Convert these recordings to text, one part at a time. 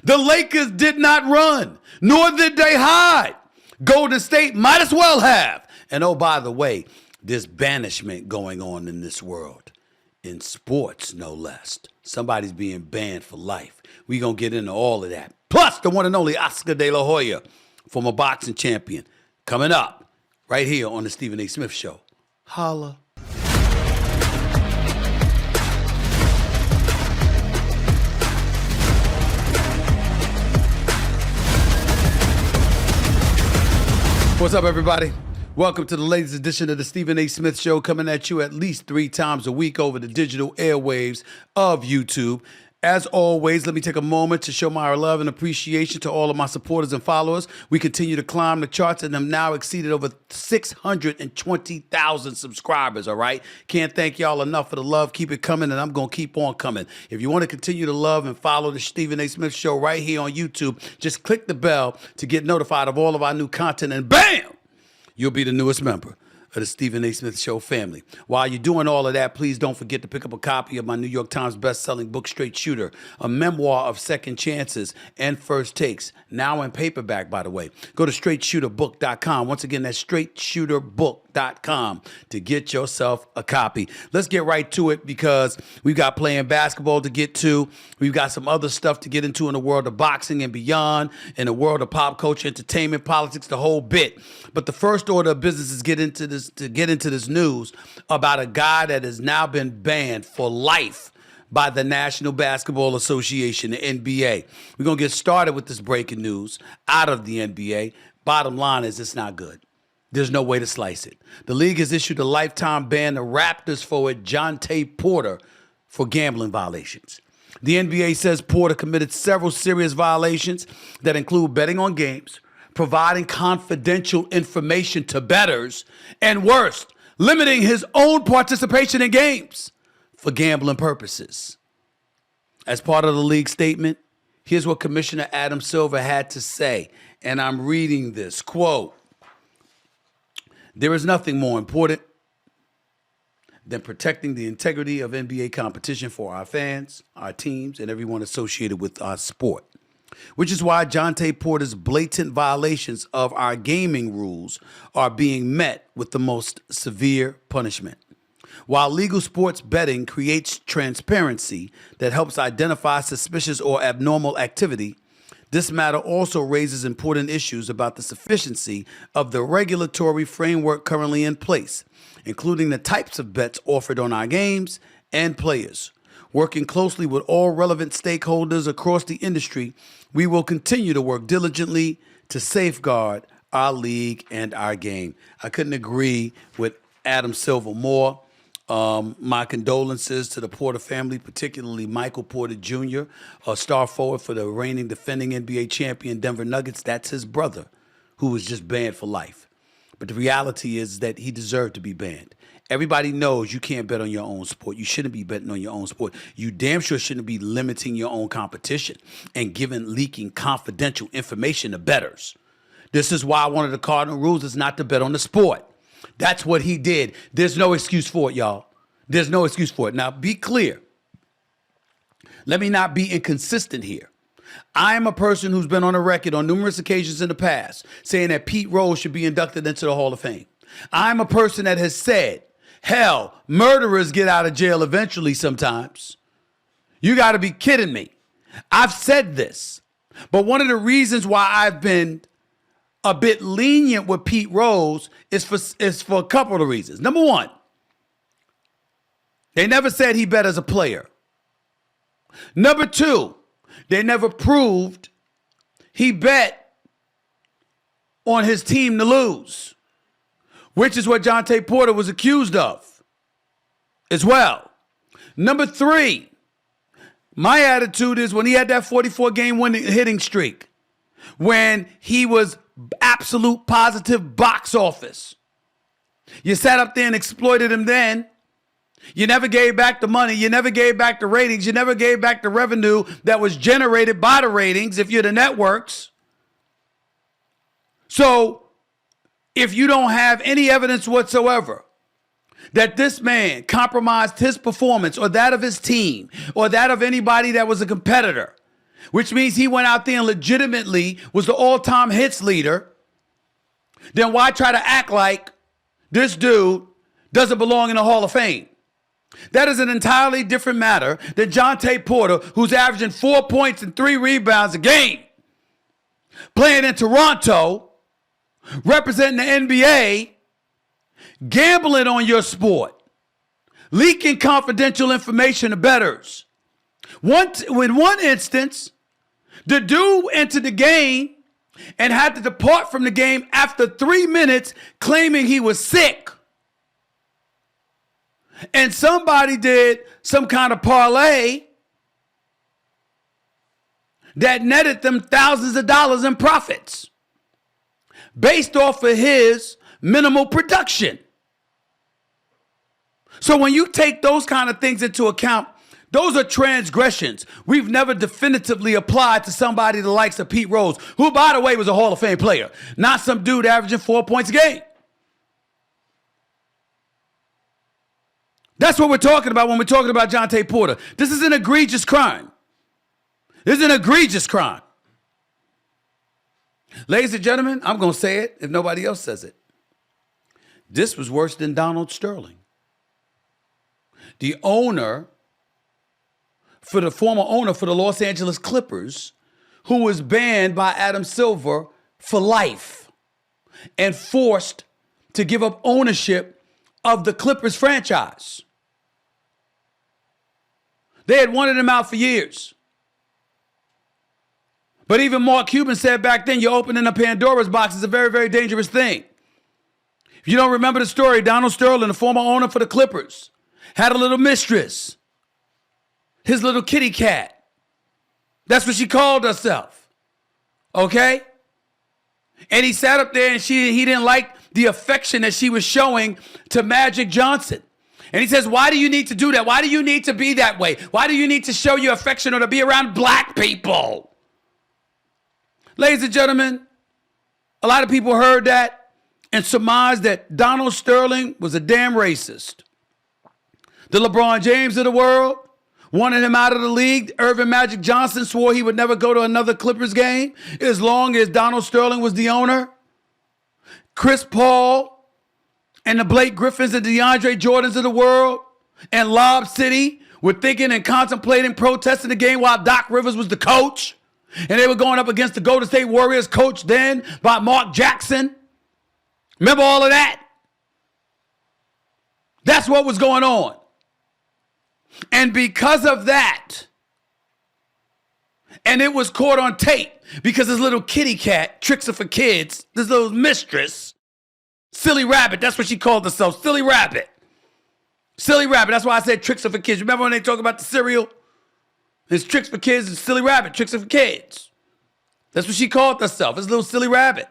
The Lakers did not run, nor did they hide. Golden State might as well have. And oh, by the way, there's banishment going on in this world. In sports, no less. Somebody's being banned for life. We're going to get into all of that. Plus, the one and only Oscar De La Hoya, former boxing champion, coming up right here on the Stephen A. Smith Show. Holla. What's up, everybody? Welcome to the latest edition of the Stephen A. Smith Show, coming at you at least 3 times a week over the digital airwaves of YouTube. As always, let me take a moment to show my love and appreciation to all of my supporters and followers. We continue to climb the charts and have now exceeded over 620,000 subscribers, all right? Can't thank y'all enough for the love. Keep it coming, and I'm going to keep on coming. If you want to continue to love and follow the Stephen A. Smith Show right here on YouTube, just click the bell to get notified of all of our new content, and bam! You'll be the newest member of the Stephen A. Smith Show family. While you're doing all of that, please don't forget to pick up a copy of my New York Times best-selling book, Straight Shooter, a memoir of second chances and first takes, now in paperback, by the way. Go to straightshooterbook.com. Once again, that's straightshooterbook.com to get yourself a copy. Let's get right to it because we've got playing basketball to get to. We've got some other stuff to get into in the world of boxing and beyond, in the world of pop culture, entertainment, politics, the whole bit. But the first order of business is to get into this news about a guy that has now been banned for life by the National Basketball Association, the NBA. We're going to get started with this breaking news out of the NBA. Bottom line is it's not good. There's no way to slice it. The league has issued a lifetime ban to Raptors forward Jontay Porter for gambling violations. The NBA says Porter committed several serious violations that include betting on games, providing confidential information to bettors, and worst, limiting his own participation in games for gambling purposes. As part of the league statement, here's what Commissioner Adam Silver had to say, and I'm reading this, quote, "There is nothing more important than protecting the integrity of NBA competition for our fans, our teams, and everyone associated with our sport. Which is why Jontay Porter's blatant violations of our gaming rules are being met with the most severe punishment. While legal sports betting creates transparency that helps identify suspicious or abnormal activity, this matter also raises important issues about the sufficiency of the regulatory framework currently in place, including the types of bets offered on our games and players. Working closely with all relevant stakeholders across the industry, we will continue to work diligently to safeguard our league and our game." I couldn't agree with Adam Silver more. My condolences to the Porter family, particularly Michael Porter Jr., a star forward for the reigning defending NBA champion Denver Nuggets. That's his brother, who was just banned for life. But the reality is that he deserved to be banned. Everybody knows you can't bet on your own sport. You shouldn't be betting on your own sport. You damn sure shouldn't be limiting your own competition and leaking confidential information to bettors. This is why one of the cardinal rules is not to bet on the sport. That's what he did. There's no excuse for it, y'all. There's no excuse for it. Now, be clear. Let me not be inconsistent here. I am a person who's been on the record on numerous occasions in the past saying that Pete Rose should be inducted into the Hall of Fame. I'm a person that has said, hell, murderers get out of jail eventually sometimes. You got to be kidding me. I've said this. But one of the reasons why I've been a bit lenient with Pete Rose is for a couple of reasons. Number one, they never said he bet as a player. Number two, they never proved he bet on his team to lose, which is what Jontay Porter was accused of as well. Number three, my attitude is when he had that 44-game winning hitting streak, when he was absolute positive box office, you sat up there and exploited him then. You never gave back the money. You never gave back the ratings. You never gave back the revenue that was generated by the ratings if you're the networks. So if you don't have any evidence whatsoever that this man compromised his performance or that of his team or that of anybody that was a competitor, which means he went out there and legitimately was the all-time hits leader, then why try to act like this dude doesn't belong in the Hall of Fame? That is an entirely different matter than Jontay Porter, who's averaging 4 points and 3 rebounds a game, playing in Toronto, representing the NBA, gambling on your sport, leaking confidential information to bettors. In one instance, the dude entered the game and had to depart from the game after 3 minutes claiming he was sick. And somebody did some kind of parlay that netted them thousands of dollars in profits based off of his minimal production. So when you take those kind of things into account, those are transgressions we've never definitively applied to somebody the likes of Pete Rose, who, by the way, was a Hall of Fame player, not some dude averaging 4 points a game. That's what we're talking about when we're talking about Jontay Porter. This is an egregious crime. This is an egregious crime. Ladies and gentlemen, I'm going to say it if nobody else says it. This was worse than Donald Sterling. The former owner for the Los Angeles Clippers, who was banned by Adam Silver for life and forced to give up ownership of the Clippers franchise. They had wanted him out for years. But even Mark Cuban said back then, you're opening a Pandora's box. It's a very, very dangerous thing. If you don't remember the story, Donald Sterling, the former owner for the Clippers, had a little mistress, his little kitty cat. That's what she called herself. Okay? And he sat up there and he didn't like the affection that she was showing to Magic Johnson. And he says, why do you need to do that? Why do you need to be that way? Why do you need to show your affection or to be around black people? Ladies and gentlemen, a lot of people heard that and surmised that Donald Sterling was a damn racist. The LeBron James of the world wanted him out of the league. Irvin Magic Johnson swore he would never go to another Clippers game as long as Donald Sterling was the owner. Chris Paul and the Blake Griffins and DeAndre Jordans of the world and Lob City were thinking and contemplating protesting the game while Doc Rivers was the coach. And they were going up against the Golden State Warriors, coached then by Mark Jackson. Remember all of that? That's what was going on. And because of that, and it was caught on tape because this little kitty cat, Tricks Are for Kids, this little mistress, Silly Rabbit, that's what she called herself, Silly Rabbit. Silly Rabbit, that's why I said Tricks Are for Kids. Remember when they talk about the cereal? It's Tricks for Kids and Silly Rabbit, Tricks Are for Kids. That's what she called herself, this little Silly Rabbit.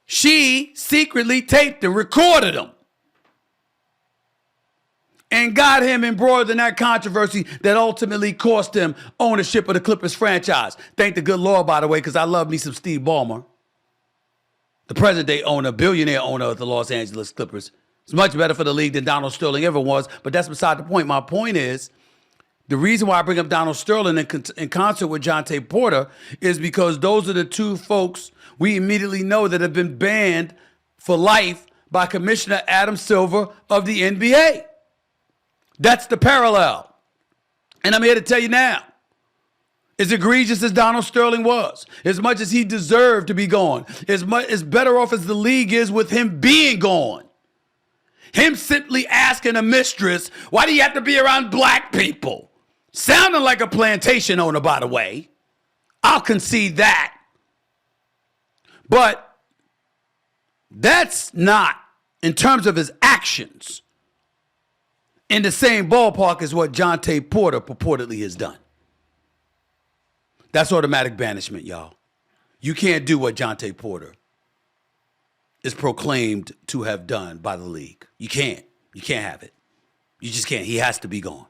She secretly taped and recorded him and got him embroiled in that controversy that ultimately cost him ownership of the Clippers franchise. Thank the good Lord, by the way, because I love me some Steve Ballmer, the present-day owner, billionaire owner of the Los Angeles Clippers. It's much better for the league than Donald Sterling ever was, but that's beside the point. My point is, the reason why I bring up Donald Sterling in concert with Jontay Porter is because those are the two folks we immediately know that have been banned for life by Commissioner Adam Silver of the NBA. That's the parallel. And I'm here to tell you now, as egregious as Donald Sterling was, as much as he deserved to be gone, as better off as the league is with him being gone, him simply asking a mistress, why do you have to be around black people? Sounding like a plantation owner, by the way. I'll concede that. But that's not, in terms of his actions, in the same ballpark as what Jontay Porter purportedly has done. That's automatic banishment, y'all. You can't do what Jontay Porter is proclaimed to have done by the league. You can't. You can't have it. You just can't. He has to be gone.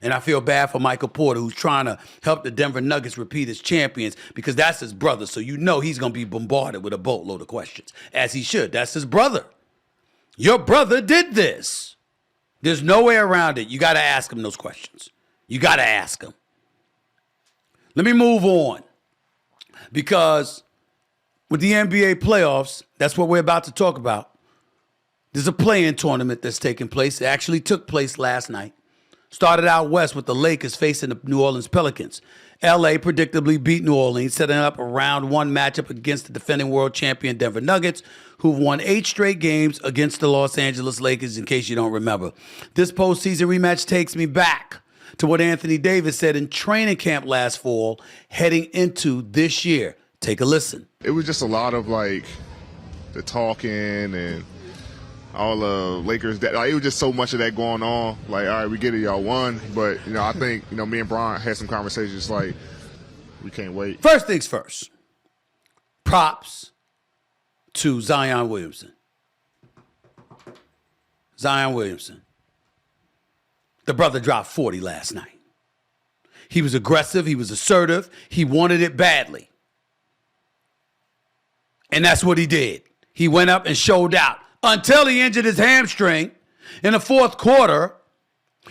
And I feel bad for Michael Porter, who's trying to help the Denver Nuggets repeat as champions, because that's his brother. So you know he's going to be bombarded with a boatload of questions, as he should. That's his brother. Your brother did this. There's no way around it. You got to ask him those questions. You got to ask him. Let me move on. Because with the NBA playoffs, that's what we're about to talk about. There's a play-in tournament that's taking place. It actually took place last night. Started out west with the Lakers facing the New Orleans Pelicans. LA predictably beat New Orleans, setting up a round one matchup against the defending world champion Denver Nuggets, who've won 8 straight games against the Los Angeles Lakers, in case you don't remember. This postseason rematch takes me back to what Anthony Davis said in training camp last fall, heading into this year. Take a listen. It was just a lot of like the talking and all the Lakers. It was just so much of that going on. Like, all right, we get it, y'all won. But, I think, me and Brian had some conversations like, we can't wait. First things first. Props to Zion Williamson. Zion Williamson. The brother dropped 40 last night. He was aggressive. He was assertive. He wanted it badly. And that's what he did. He went up and showed out until he injured his hamstring in the fourth quarter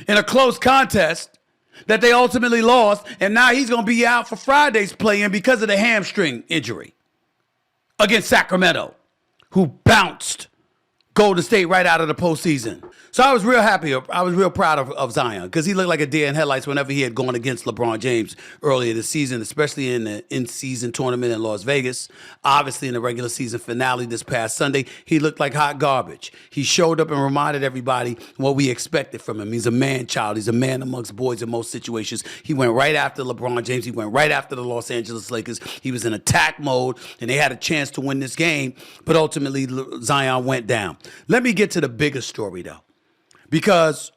in a close contest that they ultimately lost. And now he's going to be out for Friday's play-in because of the hamstring injury against Sacramento, who bounced Golden State right out of the postseason. So I was real happy. I was real proud of Zion because he looked like a deer in headlights whenever he had gone against LeBron James earlier this season, especially in the in-season tournament in Las Vegas. Obviously, in the regular season finale this past Sunday, he looked like hot garbage. He showed up and reminded everybody what we expected from him. He's a man-child. He's a man amongst boys in most situations. He went right after LeBron James. He went right after the Los Angeles Lakers. He was in attack mode, and they had a chance to win this game, but ultimately Zion went down. Let me get to the bigger story, though. Because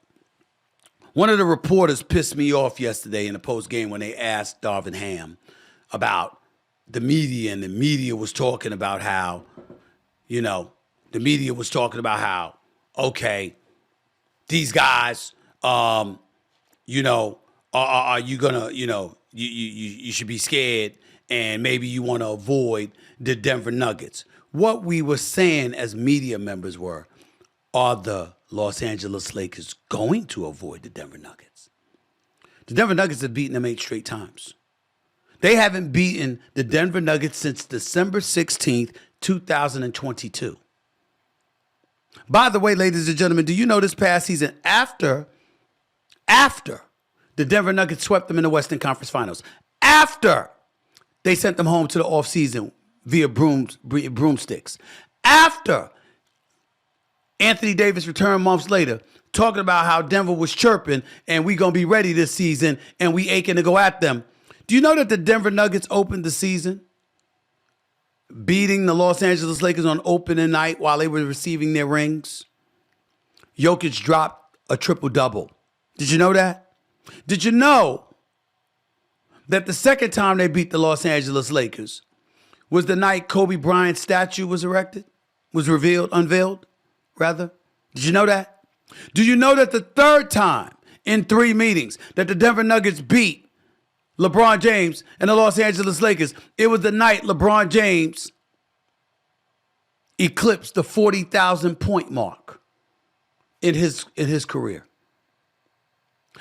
one of the reporters pissed me off yesterday in the post game when they asked Devin Haney about the media, and the media was talking about how, okay, these guys, are you gonna, you should be scared and maybe you want to avoid the Denver Nuggets. What we were saying as media members are the Los Angeles Lakers going to avoid the Denver Nuggets? The Denver Nuggets have beaten them 8 straight times. They haven't beaten the Denver Nuggets since December 16th, 2022. By the way, ladies and gentlemen, do you know this past season, after the Denver Nuggets swept them in the Western Conference Finals, after they sent them home to the offseason via broomsticks, after Anthony Davis returned months later, talking about how Denver was chirping and we going to be ready this season and we aching to go at them. Do you know that the Denver Nuggets opened the season beating the Los Angeles Lakers on opening night while they were receiving their rings? Jokic dropped a triple-double. Did you know that? Did you know that the second time they beat the Los Angeles Lakers was the night Kobe Bryant's statue was unveiled? Did you know that? Do you know that the third time in 3 meetings that the Denver Nuggets beat LeBron James and the Los Angeles Lakers, it was the night LeBron James eclipsed the 40,000 point mark in his career?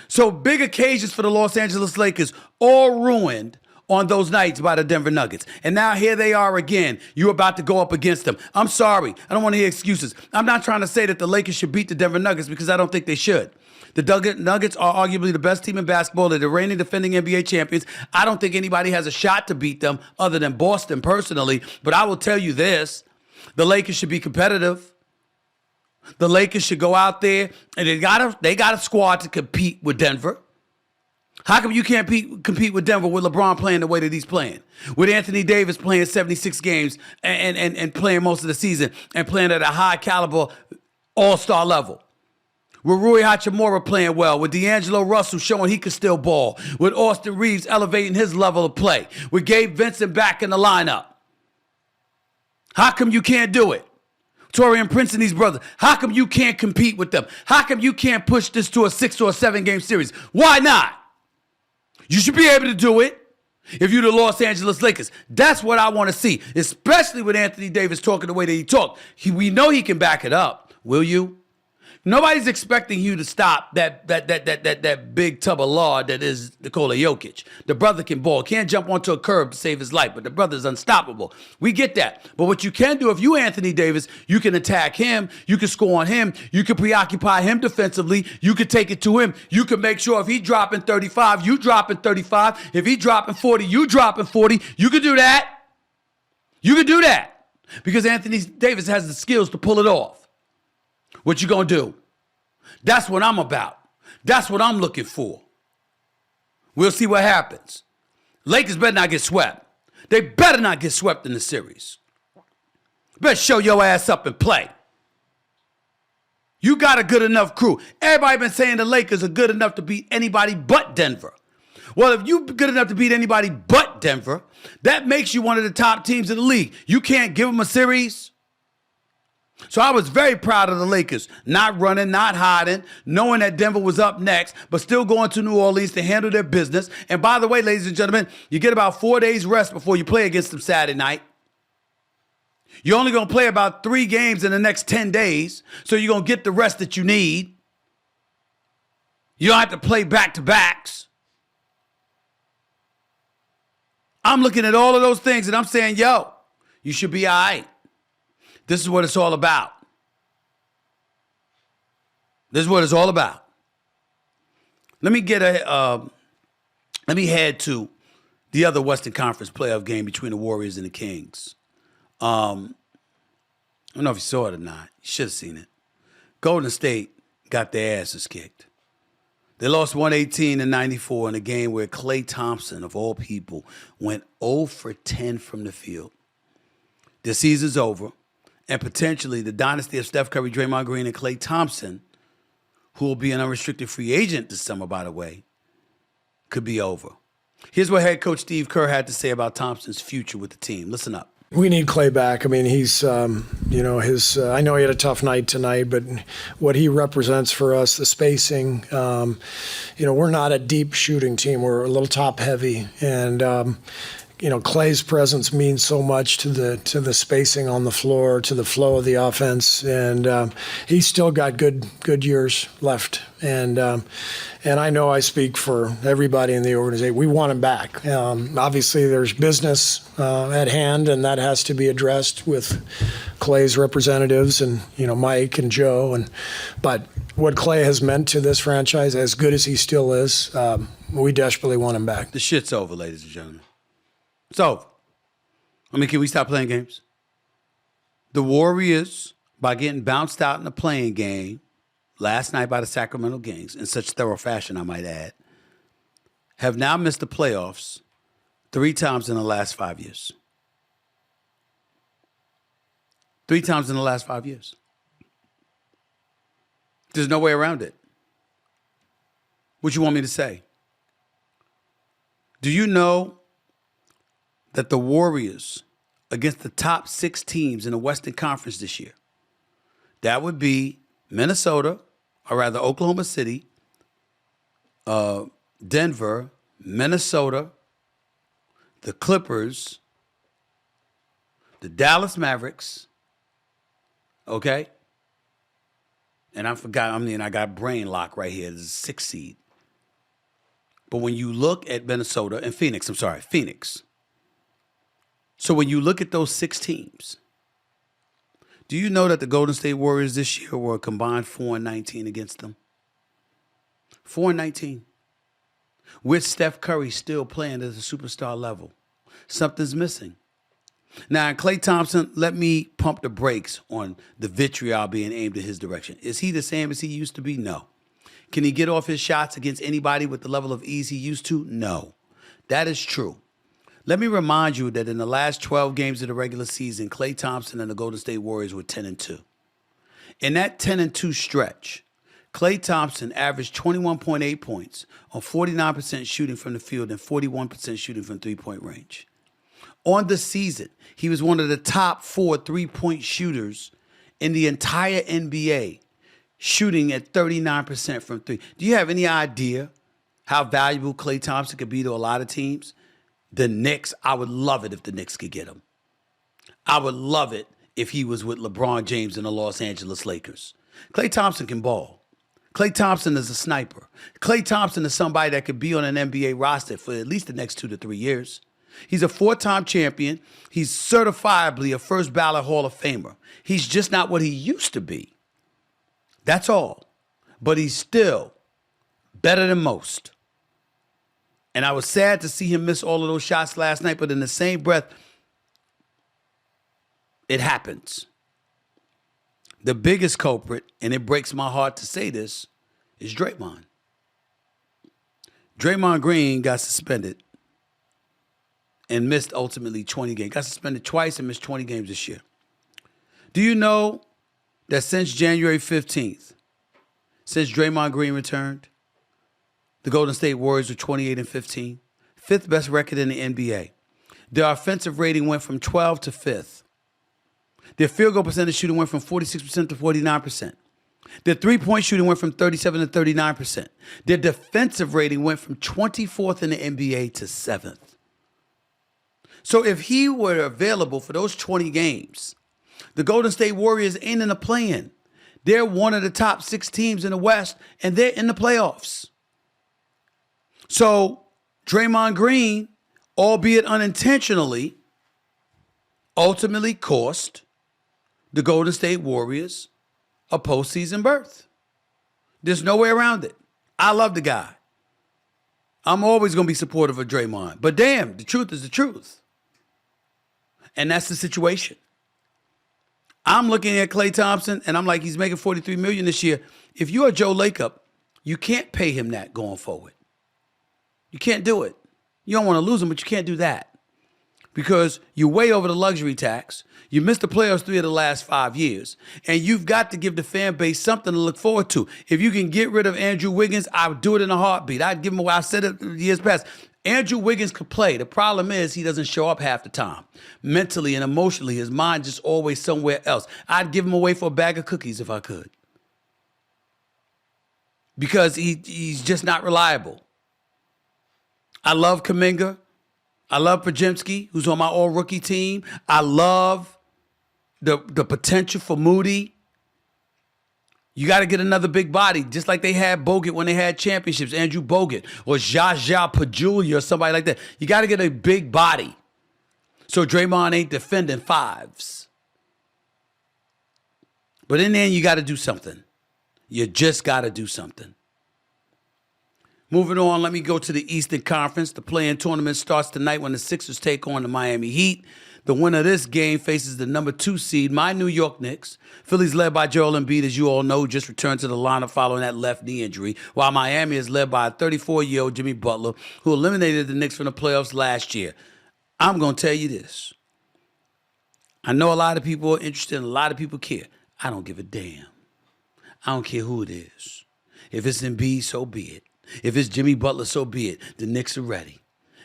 So big occasions for the Los Angeles Lakers, all ruined on those nights by the Denver Nuggets. And now here they are again. You're about to go up against them. I'm sorry. I don't want to hear excuses. I'm not trying to say that the Lakers should beat the Denver Nuggets because I don't think they should. The Nuggets are arguably the best team in basketball. They're the reigning defending NBA champions. I don't think anybody has a shot to beat them other than Boston personally. But I will tell you this. The Lakers should be competitive. The Lakers should go out there and they got a squad to compete with Denver. How come you can't compete with Denver with LeBron playing the way that he's playing? With Anthony Davis playing 76 games and playing most of the season and playing at a high caliber all-star level. With Rui Hachimura playing well. With D'Angelo Russell showing he can still ball. With Austin Reeves elevating his level of play. With Gabe Vincent back in the lineup. How come you can't do it? Taurean Prince and these brothers. How come you can't compete with them? How come you can't push this to a 6 or a 7 game series? Why not? You should be able to do it if you're the Los Angeles Lakers. That's what I want to see, especially with Anthony Davis talking the way that he talked. We know he can back it up. Will you? Nobody's expecting you to stop that big tub of lard that is Nikola Jokic. The brother can ball. Can't jump onto a curb to save his life, but the brother's unstoppable. We get that. But what you can do, if you Anthony Davis, you can attack him. You can score on him. You can preoccupy him defensively. You can take it to him. You can make sure if he dropping 35, you dropping 35. If he dropping 40, you dropping 40. You can do that. You can do that. Because Anthony Davis has the skills to pull it off. What you gonna do? That's what I'm about. That's what I'm looking for. We'll see what happens. Lakers better not get swept. They better not get swept in the series. Better show your ass up and play. You got a good enough crew. Everybody been saying the Lakers are good enough to beat anybody but Denver. Well, if you're good enough to beat anybody but Denver, that makes you one of the top teams in the league. You can't give them a series. So I was very proud of the Lakers, not running, not hiding, knowing that Denver was up next, but still going to New Orleans to handle their business. And by the way, ladies and gentlemen, you get about 4 days rest before you play against them Saturday night. You're only going to play about 3 games in the next 10 days, so you're going to get the rest that you need. You don't have to play back-to-backs. I'm looking at all of those things, and I'm saying, yo, you should be all right. This is what it's all about. This is what it's all about. Let me head to the other Western Conference playoff game between the Warriors and the Kings. I don't know if you saw it or not. You should have seen it. Golden State got their asses kicked. They lost 118-94 in a game where Klay Thompson, of all people, went 0 for 10 from the field. The season's over. And potentially the dynasty of Steph Curry, Draymond Green, and Klay Thompson, who will be an unrestricted free agent this summer, by the way, could be over. Here's what head coach Steve Kerr had to say about Thompson's future with the team. Listen up. We need Klay back. I mean, he's, I know he had a tough night tonight, but what he represents for us, the spacing, we're not a deep shooting team. We're a little top heavy. And, Klay's presence means so much to the spacing on the floor, to the flow of the offense, and he's still got good years left. And I know I speak for everybody in the organization. We want him back. Obviously, there's business at hand, and that has to be addressed with Klay's representatives and Mike and Joe. But what Klay has meant to this franchise, as good as he still is, we desperately want him back. The shit's over, ladies and gentlemen. It's over. I mean, can we stop playing games? The Warriors, by getting bounced out in the playing game last night by the Sacramento Kings, in such thorough fashion, I might add, have now missed the playoffs 3 times in the last 5 years. 3 times in the last 5 years. There's no way around it. What you want me to say? Do you know that the Warriors, against the top 6 teams in the Western Conference this year, that would be Minnesota, or rather Oklahoma City, Denver, Minnesota, the Clippers, the Dallas Mavericks, okay? And I got brain lock right here. This is 6 seed. But when you look at Minnesota and Phoenix. So when you look at those 6 teams, do you know that the Golden State Warriors this year were a combined 4-19 against them? 4-19. With Steph Curry still playing at a superstar level. Something's missing. Now, Klay Thompson, let me pump the brakes on the vitriol being aimed in his direction. Is he the same as he used to be? No. Can he get off his shots against anybody with the level of ease he used to? No. That is true. Let me remind you that in the last 12 games of the regular season, Klay Thompson and the Golden State Warriors were 10-2. In that 10-2 stretch, Klay Thompson averaged 21.8 points on 49% shooting from the field and 41% shooting from three-point range. On the season, he was one of the top 4 three-point shooters in the entire NBA, shooting at 39% from 3. Do you have any idea how valuable Klay Thompson could be to a lot of teams? The Knicks, I would love it if the Knicks could get him. I would love it if he was with LeBron James and the Los Angeles Lakers. Klay Thompson can ball. Klay Thompson is a sniper. Klay Thompson is somebody that could be on an NBA roster for at least the next 2 to 3 years. He's a 4-time champion. He's certifiably a first ballot Hall of Famer. He's just not what he used to be. That's all. But he's still better than most. And I was sad to see him miss all of those shots last night, but in the same breath, it happens. The biggest culprit, and it breaks my heart to say this, is Draymond. Draymond Green got suspended and missed ultimately 20 games. Got suspended twice and missed 20 games this year. Do you know that since January 15th, since Draymond Green returned, the Golden State Warriors were 28-15, fifth best record in the NBA. Their offensive rating went from 12th to 5th. Their field goal percentage shooting went from 46% to 49%. Their three-point shooting went from 37 to 39%. Their defensive rating went from 24th in the NBA to 7th. So if he were available for those 20 games, the Golden State Warriors ain't in the play-in. They're one of the top 6 teams in the West, and they're in the playoffs. So Draymond Green, albeit unintentionally, ultimately cost the Golden State Warriors a postseason berth. There's no way around it. I love the guy. I'm always going to be supportive of Draymond. But damn, the truth is the truth. And that's the situation. I'm looking at Klay Thompson, and I'm like, he's making $43 million this year. If you're Joe Lacob, you can't pay him that going forward. You can't do it. You don't want to lose him, but you can't do that. Because you're way over the luxury tax. You missed the playoffs 3 of the last 5 years. And you've got to give the fan base something to look forward to. If you can get rid of Andrew Wiggins, I would do it in a heartbeat. I'd give him away. I said it years past. Andrew Wiggins could play. The problem is he doesn't show up half the time. Mentally and emotionally, his mind just always somewhere else. I'd give him away for a bag of cookies if I could. Because he's just not reliable. I love Kuminga. I love Podziemski, who's on my all-rookie team. I love the potential for Moody. You got to get another big body, just like they had Bogut when they had championships, Andrew Bogut, or Jaja Pajulia or somebody like that. You got to get a big body. So Draymond ain't defending fives. But in the end, you got to do something. You just got to do something. Moving on, let me go to the Eastern Conference. The play-in tournament starts tonight when the Sixers take on the Miami Heat. The winner of this game faces the number 2 seed, my New York Knicks. Philly's led by Joel Embiid, as you all know, just returned to the lineup following that left knee injury, while Miami is led by a 34-year-old Jimmy Butler, who eliminated the Knicks from the playoffs last year. I'm going to tell you this. I know a lot of people are interested and a lot of people care. I don't give a damn. I don't care who it is. If it's Embiid, so be it. If it's Jimmy Butler, so be it. The Knicks are ready.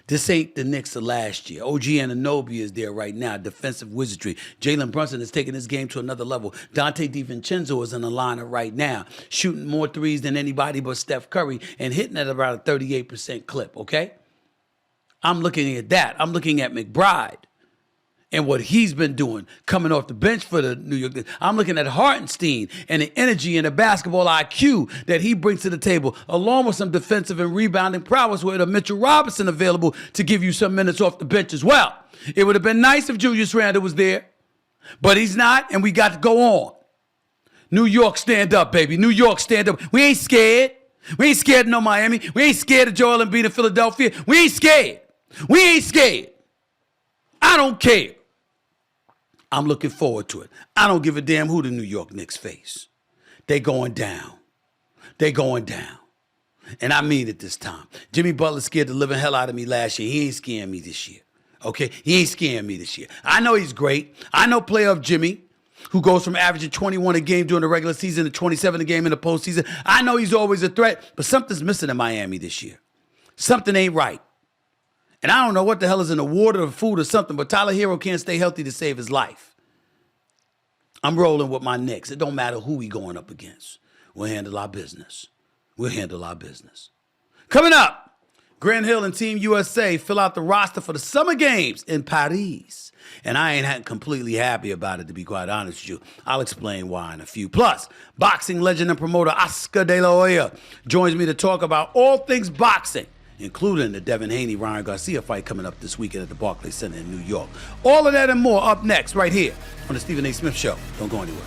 This ain't the Knicks of last year. OG Anunoby is there right now, defensive wizardry. Jalen Brunson is taking this game to another level. Dante DiVincenzo is in the lineup right now, shooting more threes than anybody but Steph Curry and hitting at about a 38% clip, okay? I'm looking at that. I'm looking at McBride and what he's been doing coming off the bench for the New York Knicks. I'm looking at Hartenstein and the energy and the basketball IQ that he brings to the table, along with some defensive and rebounding prowess with a Mitchell Robinson available to give you some minutes off the bench as well. It would have been nice if Julius Randle was there, but he's not, and we got to go on. New York, stand up, baby. New York, stand up. We ain't scared. We ain't scared of no Miami. We ain't scared of Joel Embiid in Philadelphia. We ain't scared. We ain't scared. I don't care. I'm looking forward to it. I don't give a damn who the New York Knicks face. They going down. They going down. And I mean it this time. Jimmy Butler scared the living hell out of me last year. He ain't scaring me this year. Okay? He ain't scaring me this year. I know he's great. I know playoff Jimmy, who goes from averaging 21 a game during the regular season to 27 a game in the postseason. I know he's always a threat, but something's missing in Miami this year. Something ain't right. And I don't know what the hell is in the water or food or something, but Tyler Hero can't stay healthy to save his life. I'm rolling with my Knicks. It don't matter who we going up against. We'll handle our business. We'll handle our business. Coming up, Grant Hill and Team USA fill out the roster for the Summer Games in Paris. And I ain't completely happy about it, to be quite honest with you. I'll explain why in a few. Plus, boxing legend and promoter Oscar De La Hoya joins me to talk about all things boxing, including the Devin Haney, Ryan Garcia fight coming up this weekend at the Barclays Center in New York. All of that and more up next, right here on the Stephen A. Smith Show. Don't go anywhere.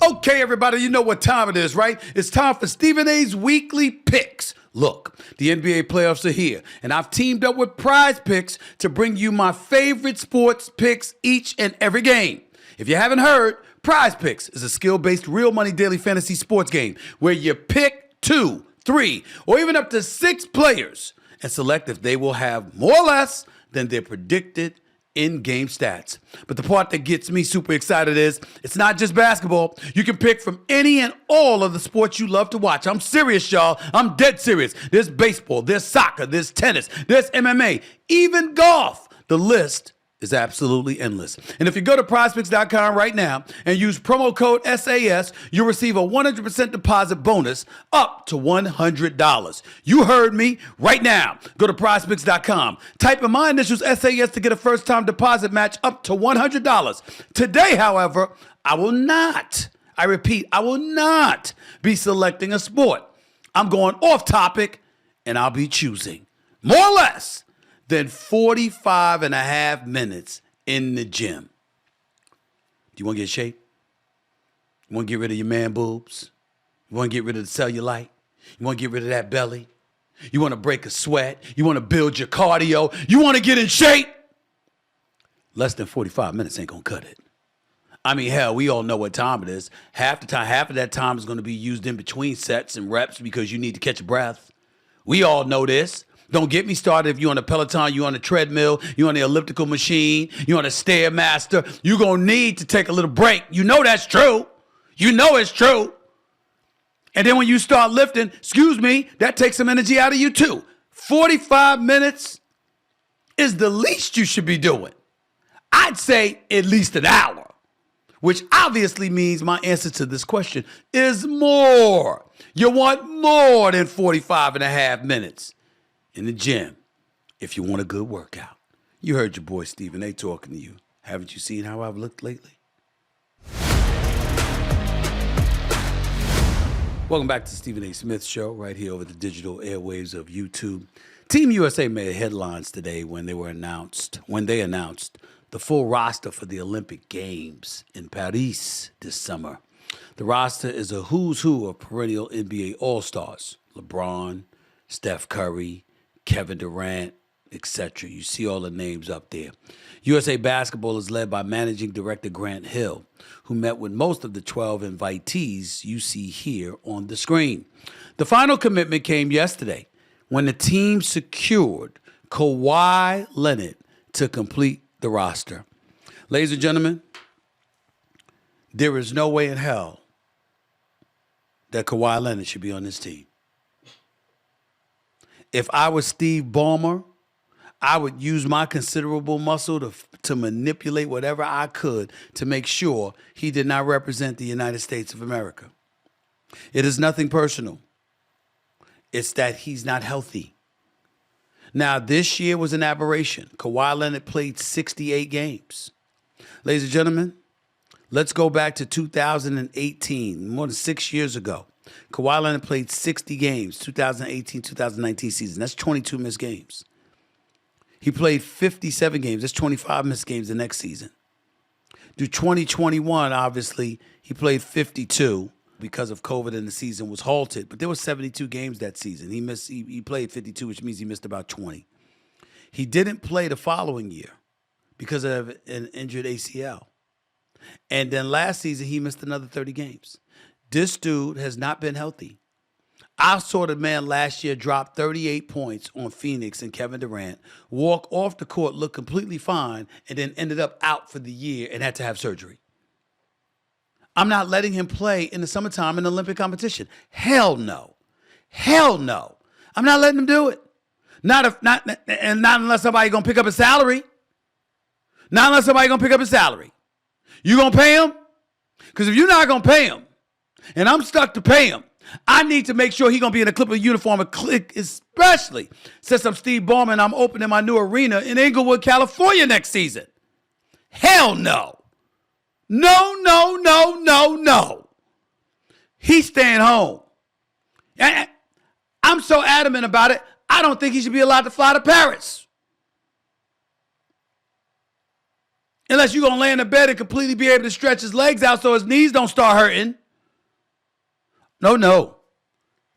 Okay, everybody, you know what time it is, right? It's time for Stephen A's Weekly Picks. Look, the NBA playoffs are here, and I've teamed up with Prize Picks to bring you my favorite sports picks each and every game. If you haven't heard, Prize Picks is a skill-based real money daily fantasy sports game where you pick 2, 3, or even up to 6 players and select if they will have more or less than their predicted in-game stats. But the part that gets me super excited is it's not just basketball. You can pick from any and all of the sports you love to watch. I'm serious, y'all. I'm dead serious. There's baseball, there's soccer, there's tennis, there's MMA, even golf. The list is absolutely endless. And if you go to prizepicks.com right now and use promo code SAS, you'll receive a 100% deposit bonus up to $100. You heard me. Right now, go to prizepicks.com. Type in my initials SAS to get a first-time deposit match up to $100. Today, however, I will not be selecting a sport. I'm going off topic, and I'll be choosing more or less than 45 and a half minutes in the gym. Do you want to get in shape? You want to get rid of your man boobs? You want to get rid of the cellulite? You want to get rid of that belly? You want to break a sweat? You want to build your cardio? You want to get in shape? Less than 45 minutes ain't going to cut it. I mean, hell, we all know what time it is. Half of that time is going to be used in between sets and reps because you need to catch a breath. We all know this. Don't get me started if you're on a Peloton, you're on a treadmill, you're on the elliptical machine, you're on a Stairmaster. You're going to need to take a little break. You know that's true. You know it's true. And then when you start lifting, that takes some energy out of you too. 45 minutes is the least you should be doing. I'd say at least an hour, which obviously means my answer to this question is more. You want more than 45 and a half minutes in the gym if you want a good workout. You heard your boy Stephen A talking to you. Haven't you seen how I've looked lately? Welcome back to Stephen A. Smith Show, right here over the digital airwaves of YouTube. Team USA made headlines today when they announced the full roster for the Olympic Games in Paris this summer. The roster is a who's who of perennial NBA All-Stars: LeBron, Steph Curry, Kevin Durant, etc. You see all the names up there. USA Basketball is led by Managing Director Grant Hill, who met with most of the 12 invitees you see here on the screen. The final commitment came yesterday when the team secured Kawhi Leonard to complete the roster. Ladies and gentlemen, there is no way in hell that Kawhi Leonard should be on this team. If I was Steve Ballmer, I would use my considerable muscle to manipulate whatever I could to make sure he did not represent the United States of America. It is nothing personal. It's that he's not healthy. Now, this year was an aberration. Kawhi Leonard played 68 games. Ladies and gentlemen, let's go back to 2018, more than 6 years ago. Kawhi Leonard played 60 games, 2018-2019 season. That's 22 missed games. He played 57 games. That's 25 missed games the next season. Through 2021, obviously, he played 52 because of COVID and the season was halted. But there were 72 games that season. He played 52, which means he missed about 20. He didn't play the following year because of an injured ACL. And then last season, he missed another 30 games. This dude has not been healthy. I saw the man last year drop 38 points on Phoenix and Kevin Durant, walk off the court, look completely fine, and then ended up out for the year and had to have surgery. I'm not letting him play in the summertime in Olympic competition. Hell no. Hell no. I'm not letting him do it. Not unless somebody's going to pick up his salary. Not unless somebody's going to pick up his salary. You going to pay him? Because if you're not going to pay him, and I'm stuck to pay him, I need to make sure he's going to be in a Clipper uniform, especially since I'm Steve Ballmer and I'm opening my new arena in Inglewood, California next season. Hell no. No, no, no, no, no. He's staying home. I'm so adamant about it, I don't think he should be allowed to fly to Paris. Unless you're going to lay in the bed and completely be able to stretch his legs out so his knees don't start hurting. No.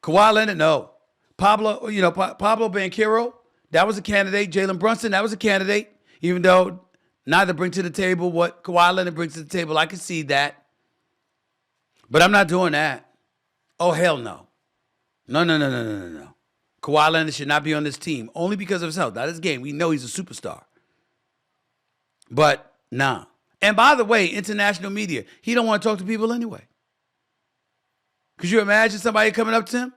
Kawhi Leonard, no. Pablo Banchero, that was a candidate. Jalen Brunson, that was a candidate. Even though neither bring to the table what Kawhi Leonard brings to the table, I can see that. But I'm not doing that. Oh, hell no. No. Kawhi Leonard should not be on this team, only because of his health, not his game. We know he's a superstar. But, nah. And by the way, international media, he don't want to talk to people anyway. Could you imagine somebody coming up to him?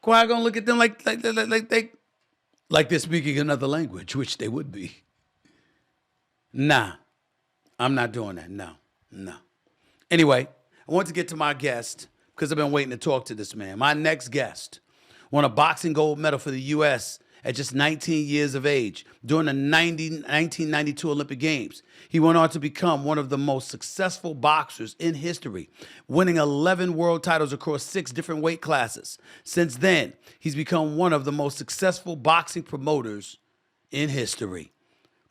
Kawhi gonna look at them like they're speaking another language, which they would be. Nah, I'm not doing that. No. Anyway, I want to get to my guest because I've been waiting to talk to this man. My next guest won a boxing gold medal for the U.S. at just 19 years of age during the 1992 Olympic Games. He went on to become one of the most successful boxers in history, winning 11 world titles across 6 different weight classes. Since then, he's become one of the most successful boxing promoters in history.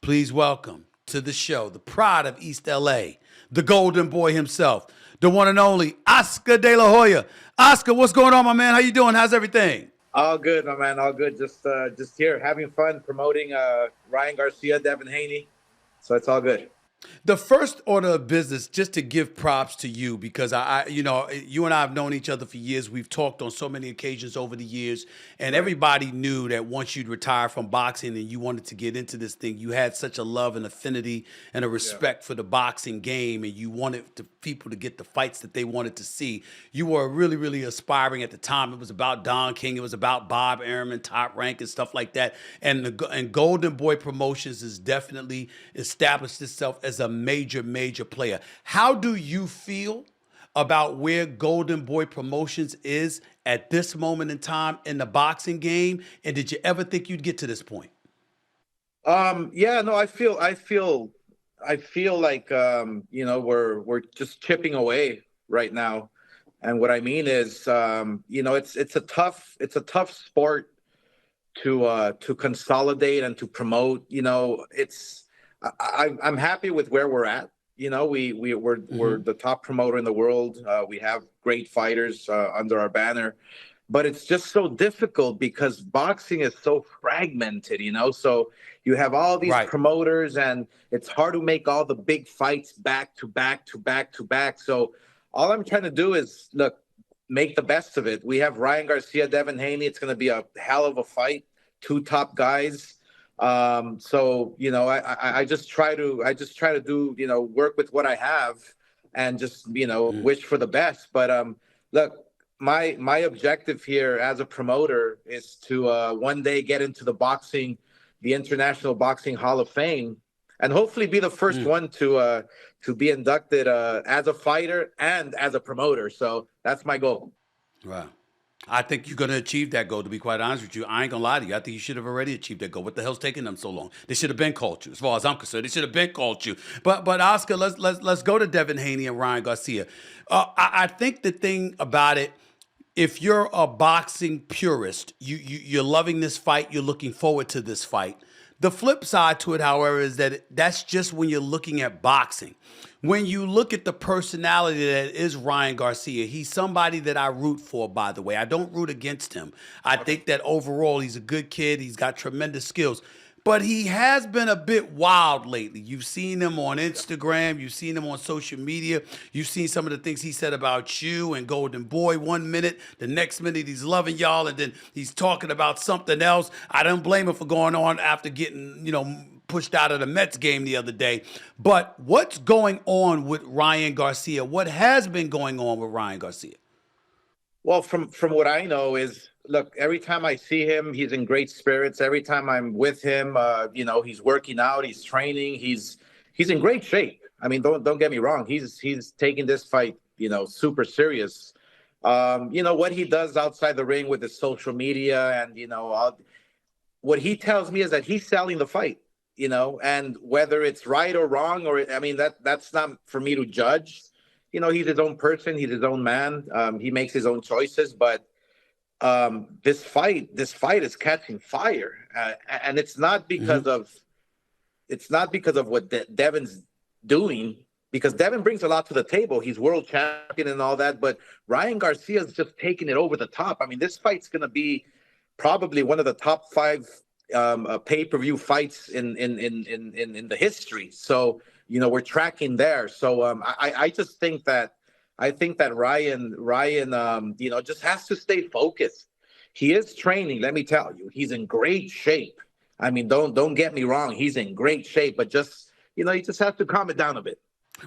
Please welcome to the show, the pride of East L.A., the golden boy himself, the one and only Oscar De La Hoya. Oscar, what's going on, my man? How you doing? How's everything? All good, my man. All good. Just here having fun promoting Ryan Garcia, Devin Haney. So it's all good. The first order of business, just to give props to you, because you and I have known each other for years. We've talked on so many occasions over the years, and everybody knew that once you'd retire from boxing and you wanted to get into this thing, you had such a love and affinity and a respect for the boxing game, and you wanted people to get the fights that they wanted to see. You were really, really aspiring at the time. It was about Don King. It was about Bob Arum, Top Rank, and stuff like that. And Golden Boy Promotions has definitely established itself as a major player. How do you feel about where Golden Boy Promotions is at this moment in time in the boxing game? And did you ever think you'd get to this point? I feel like we're just chipping away right now. And what I mean is it's a tough sport to consolidate and to promote. I'm happy with where we're at. We're the top promoter in the world. We have great fighters under our banner, but it's just so difficult because boxing is so fragmented. So you have all these promoters, and it's hard to make all the big fights back to back. So all I'm trying to do is make the best of it. We have Ryan Garcia, Devin Haney. It's going to be a hell of a fight. 2 top guys. I just try to do, work with what I have and just, wish for the best. But, my objective here as a promoter is to, one day get into the International Boxing Hall of Fame, and hopefully be the first one to be inducted, as a fighter and as a promoter. So that's my goal. Wow. I think you're going to achieve that goal, to be quite honest with you. I ain't going to lie to you. I think you should have already achieved that goal. What the hell's taking them so long? They should have been called you, as far as I'm concerned. They should have been called you. But Oscar, let's go to Devin Haney and Ryan Garcia. I think the thing about it, if you're a boxing purist, you're loving this fight, you're looking forward to this fight. The flip side to it, however, is that that's just when you're looking at boxing. When you look at the personality that is Ryan Garcia, he's somebody that I root for, by the way. I don't root against him. I think that overall he's a good kid. He's got tremendous skills. But he has been a bit wild lately. You've seen him on Instagram. You've seen him on social media. You've seen some of the things he said about you and Golden Boy 1 minute. The next minute he's loving y'all, and then he's talking about something else. I don't blame him for going on after getting, pushed out of the Mets game the other day. But what's going on with Ryan Garcia? What has been going on with Ryan Garcia? Well, from what I know is, look, every time I see him, he's in great spirits. Every time I'm with him, he's working out, he's training, he's in great shape. I mean, don't get me wrong. He's taking this fight, super serious. What he does outside the ring with his social media and what he tells me is that he's selling the fight. And whether it's right or wrong, or I mean that's not for me to judge. He's his own person. He's his own man. He makes his own choices. But this fight is catching fire, and it's not because of what Devin's doing. Because Devin brings a lot to the table. He's world champion and all that. But Ryan Garcia is just taking it over the top. I mean, this fight's going to be probably one of the top 5 pay-per-view fights in the history. So we're tracking there. So I just think that Ryan just has to stay focused. He is training. Let me tell you, he's in great shape. I mean, don't get me wrong, he's in great shape, but just he just has to calm it down a bit.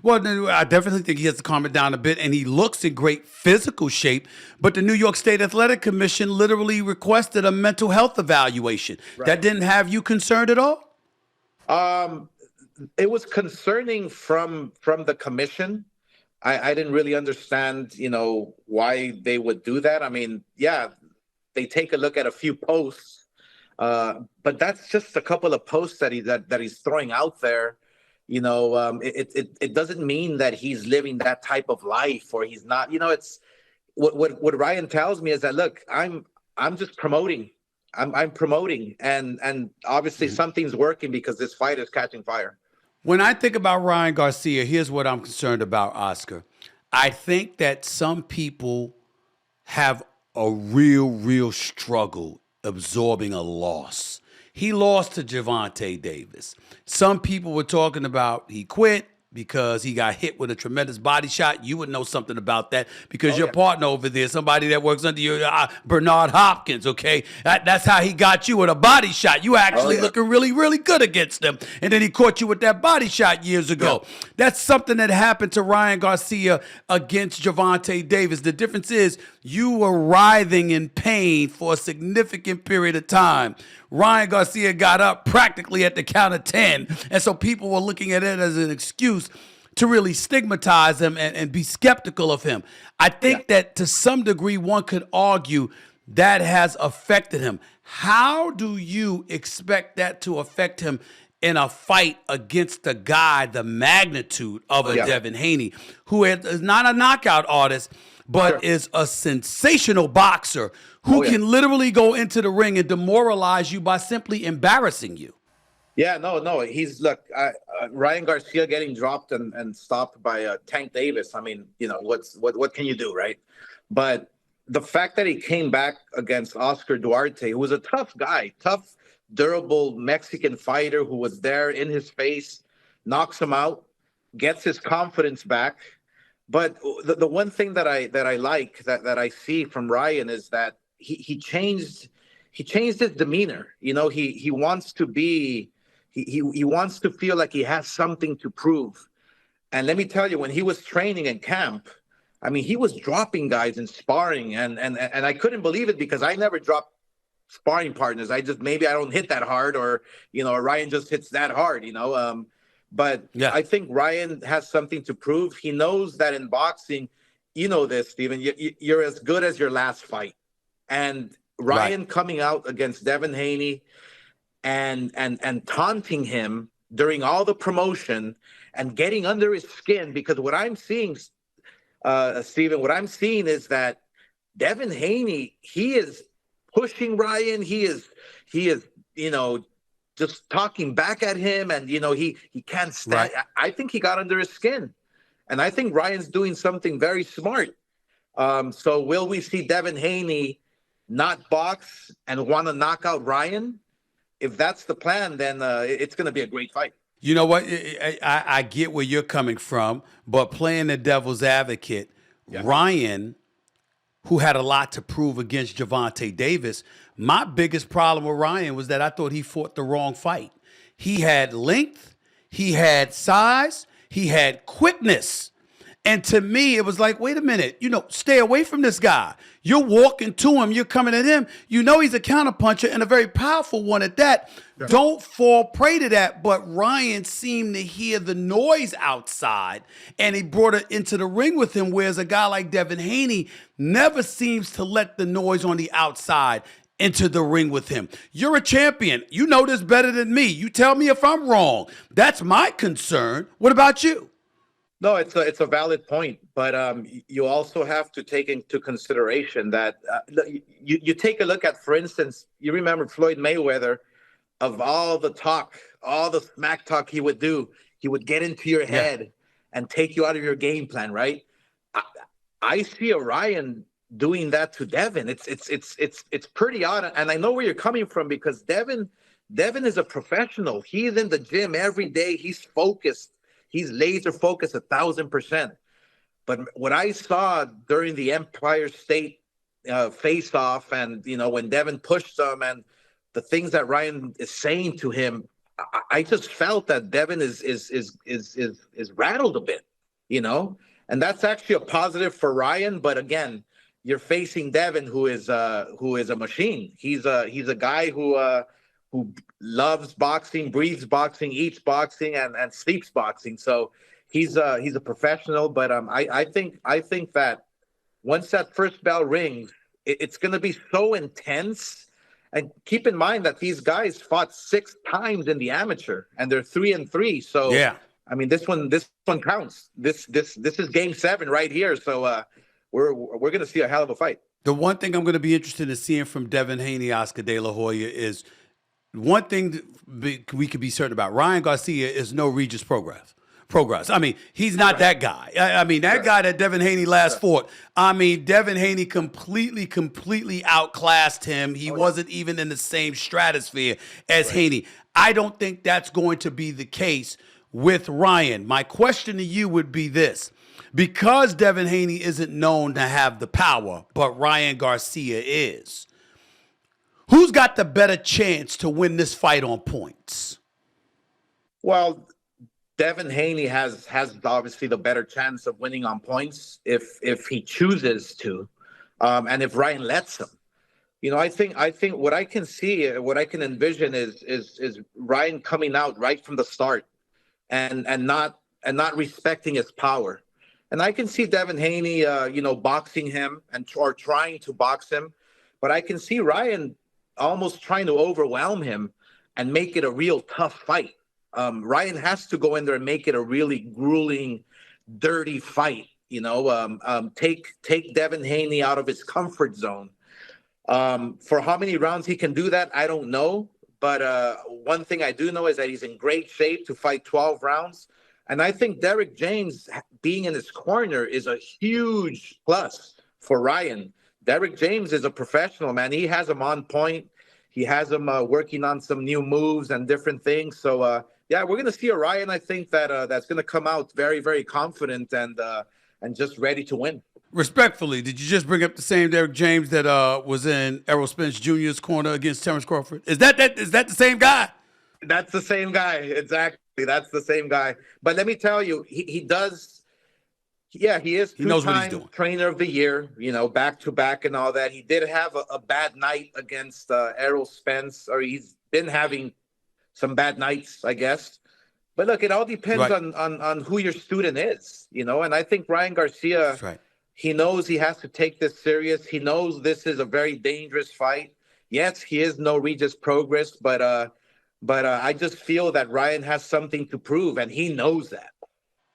Well, I definitely think he has to calm it down a bit, and he looks in great physical shape. But the New York State Athletic Commission literally requested a mental health evaluation. Right. That didn't have you concerned at all? It was concerning from the commission. I didn't really understand, why they would do that. I mean, yeah, they take a look at a few posts, but that's just a couple of posts that he's throwing out there. It doesn't mean that he's living that type of life or he's not. It's what Ryan tells me is that, look, I'm just promoting. I'm promoting, and obviously something's working because this fight is catching fire. When I think about Ryan Garcia, here's what I'm concerned about, Oscar. I think that some people have a real struggle absorbing a loss. He lost to Jontay Davis. Some people were talking about he quit because he got hit with a tremendous body shot. You would know something about that because your partner over there, somebody that works under you, Bernard Hopkins, okay? That's how he got you with a body shot. You actually looking really good against him. And then he caught you with that body shot years ago. Yeah. That's something that happened to Ryan Garcia against Jontay Davis. The difference is you were writhing in pain for a significant period of time. Ryan Garcia got up practically at the count of 10. And so people were looking at it as an excuse to really stigmatize him and be skeptical of him. I think that to some degree, one could argue that has affected him. How do you expect that to affect him in a fight against a guy the magnitude of a Devin Haney, who is not a knockout artist, but is a sensational boxer who can literally go into the ring and demoralize you by simply embarrassing you? Yeah, no. Ryan Garcia getting dropped and stopped by Tank Davis. I mean, what can you do, right? But the fact that he came back against Oscar Duarte, who was a tough guy, tough, durable Mexican fighter who was there in his face, knocks him out, gets his confidence back. But the one thing that I like that I see from Ryan is that he changed his demeanor. He wants to be he wants to feel like he has something to prove. And let me tell you, when he was training in camp, I mean, he was dropping guys in sparring, and I couldn't believe it because I never dropped sparring partners. Maybe I don't hit that hard, or Ryan just hits that hard. But I think Ryan has something to prove. He knows that in boxing, this, Steven, you're as good as your last fight. And Ryan coming out against Devin Haney and taunting him during all the promotion and getting under his skin, because what I'm seeing, Steven, what I'm seeing is that Devin Haney, he is pushing Ryan. He is, just talking back at him, and he can't stand. Right. I think he got under his skin, and I think Ryan's doing something very smart. So will we see Devin Haney not box and want to knock out Ryan? If that's the plan, then it's going to be a great fight. You know what? I get where you're coming from, but playing the devil's advocate, Ryan, who had a lot to prove against Jontay Davis, my biggest problem with Ryan was that I thought he fought the wrong fight. He had length, he had size, he had quickness. And to me, it was like, wait a minute, stay away from this guy. You're walking to him, you're coming at him. You know he's a counterpuncher and a very powerful one at that. Yeah. Don't fall prey to that. But Ryan seemed to hear the noise outside, and he brought it into the ring with him, whereas a guy like Devin Haney never seems to let the noise on the outside into the ring with him. You're a champion. You know this better than me. You tell me if I'm wrong. That's my concern. What about you? No, it's a valid point, but you also have to take into consideration that you take a look at, for instance, you remember Floyd Mayweather, of all the talk, all the smack talk he would do, he would get into your head and take you out of your game plan, right? I see Orion doing that to Devin. It's pretty odd, and I know where you're coming from, because Devin is a professional. He's in the gym every day. He's focused. He's laser focused 1,000%. But what I saw during the Empire State face-off, and when Devin pushed him, and the things that Ryan is saying to him, I just felt that Devin is rattled a bit, and that's actually a positive for Ryan. But again, you're facing Devin, who is a machine. He's a guy who loves boxing, breathes boxing, eats boxing, and sleeps boxing. So he's a professional. But I think that once that first bell rings, it's going to be so intense. And keep in mind that these guys fought 6 times in the amateur, and they're 3-3. So yeah, I mean, this one counts. This is game 7 right here. So we're going to see a hell of a fight. The one thing I'm going to be interested in seeing from Devin Haney, Oscar De La Hoya, is one thing we could be certain about. Ryan Garcia is no Regis Progress. I mean, he's not that guy. I mean, that guy that Devin Haney last fought, I mean, Devin Haney completely outclassed him. He wasn't even in the same stratosphere as Haney. I don't think that's going to be the case with Ryan. My question to you would be this. Because Devin Haney isn't known to have the power, but Ryan Garcia is, who's got the better chance to win this fight on points? Well, Devin Haney has obviously the better chance of winning on points if he chooses to, and if Ryan lets him. I think what I can see, what I can envision is Ryan coming out right from the start, and not respecting his power. And I can see Devin Haney, boxing him or trying to box him, but I can see Ryan almost trying to overwhelm him and make it a real tough fight. Ryan has to go in there and make it a really grueling, dirty fight. Take Devin Haney out of his comfort zone. For how many rounds he can do that, I don't know. But one thing I do know is that he's in great shape to fight 12 rounds. And I think Derrick James being in his corner is a huge plus for Ryan. Derrick James is a professional, man. He has him on point. He has him working on some new moves and different things. So, we're going to see a Ryan, I think, that's going to come out very, very confident and just ready to win. Respectfully, did you just bring up the same Derrick James that was in Errol Spence Jr.'s corner against Terrence Crawford? Is that the same guy? That's the same guy, exactly. That's the same guy. But let me tell you, he does. Yeah, he is. He knows what he's doing. Trainer of the year, back to back and all that. He did have a bad night against Errol Spence, or he's been having some bad nights, I guess. But look, it all depends on who your student is, And I think Ryan Garcia, he knows he has to take this serious. He knows this is a very dangerous fight. Yes, he is no Regis Progress, but I just feel that Ryan has something to prove, and he knows that.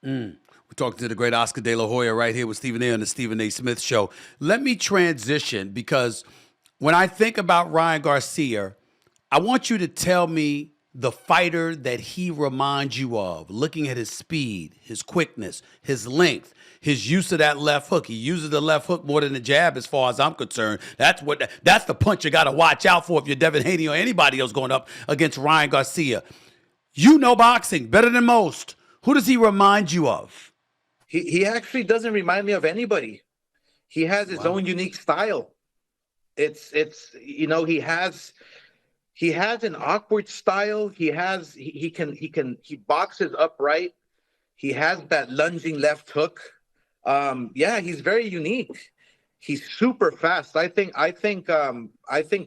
We're talking to the great Oscar De La Hoya right here with Stephen A. on the Stephen A. Smith Show. Let me transition, because when I think about Ryan Garcia, I want you to tell me the fighter that he reminds you of, looking at his speed, his quickness, his length, his use of that left hook. He uses the left hook more than the jab, as far as I'm concerned. That's the punch you got to watch out for if you're Devin Haney or anybody else going up against Ryan Garcia. You know boxing better than most. Who does he remind you of? He actually doesn't remind me of anybody. He has his own unique style. He has an awkward style. He boxes upright. He has that lunging left hook. Yeah, he's very unique. He's super fast. I think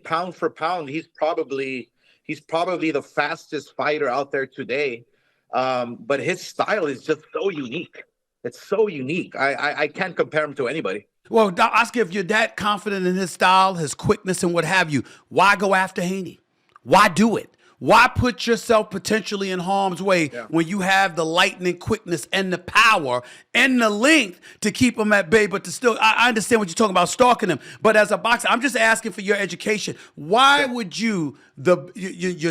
pound for pound, he's probably the fastest fighter out there today. But his style is just so unique. It's so unique. I can't compare him to anybody. Well, Oscar, if you're that confident in his style, his quickness, and what have you, why go after Haney? Why do it? Why put yourself potentially in harm's way when you have the lightning quickness and the power and the length to keep him at bay, but to still, I understand what you're talking about, stalking him. But as a boxer, I'm just asking for your education. Why would you're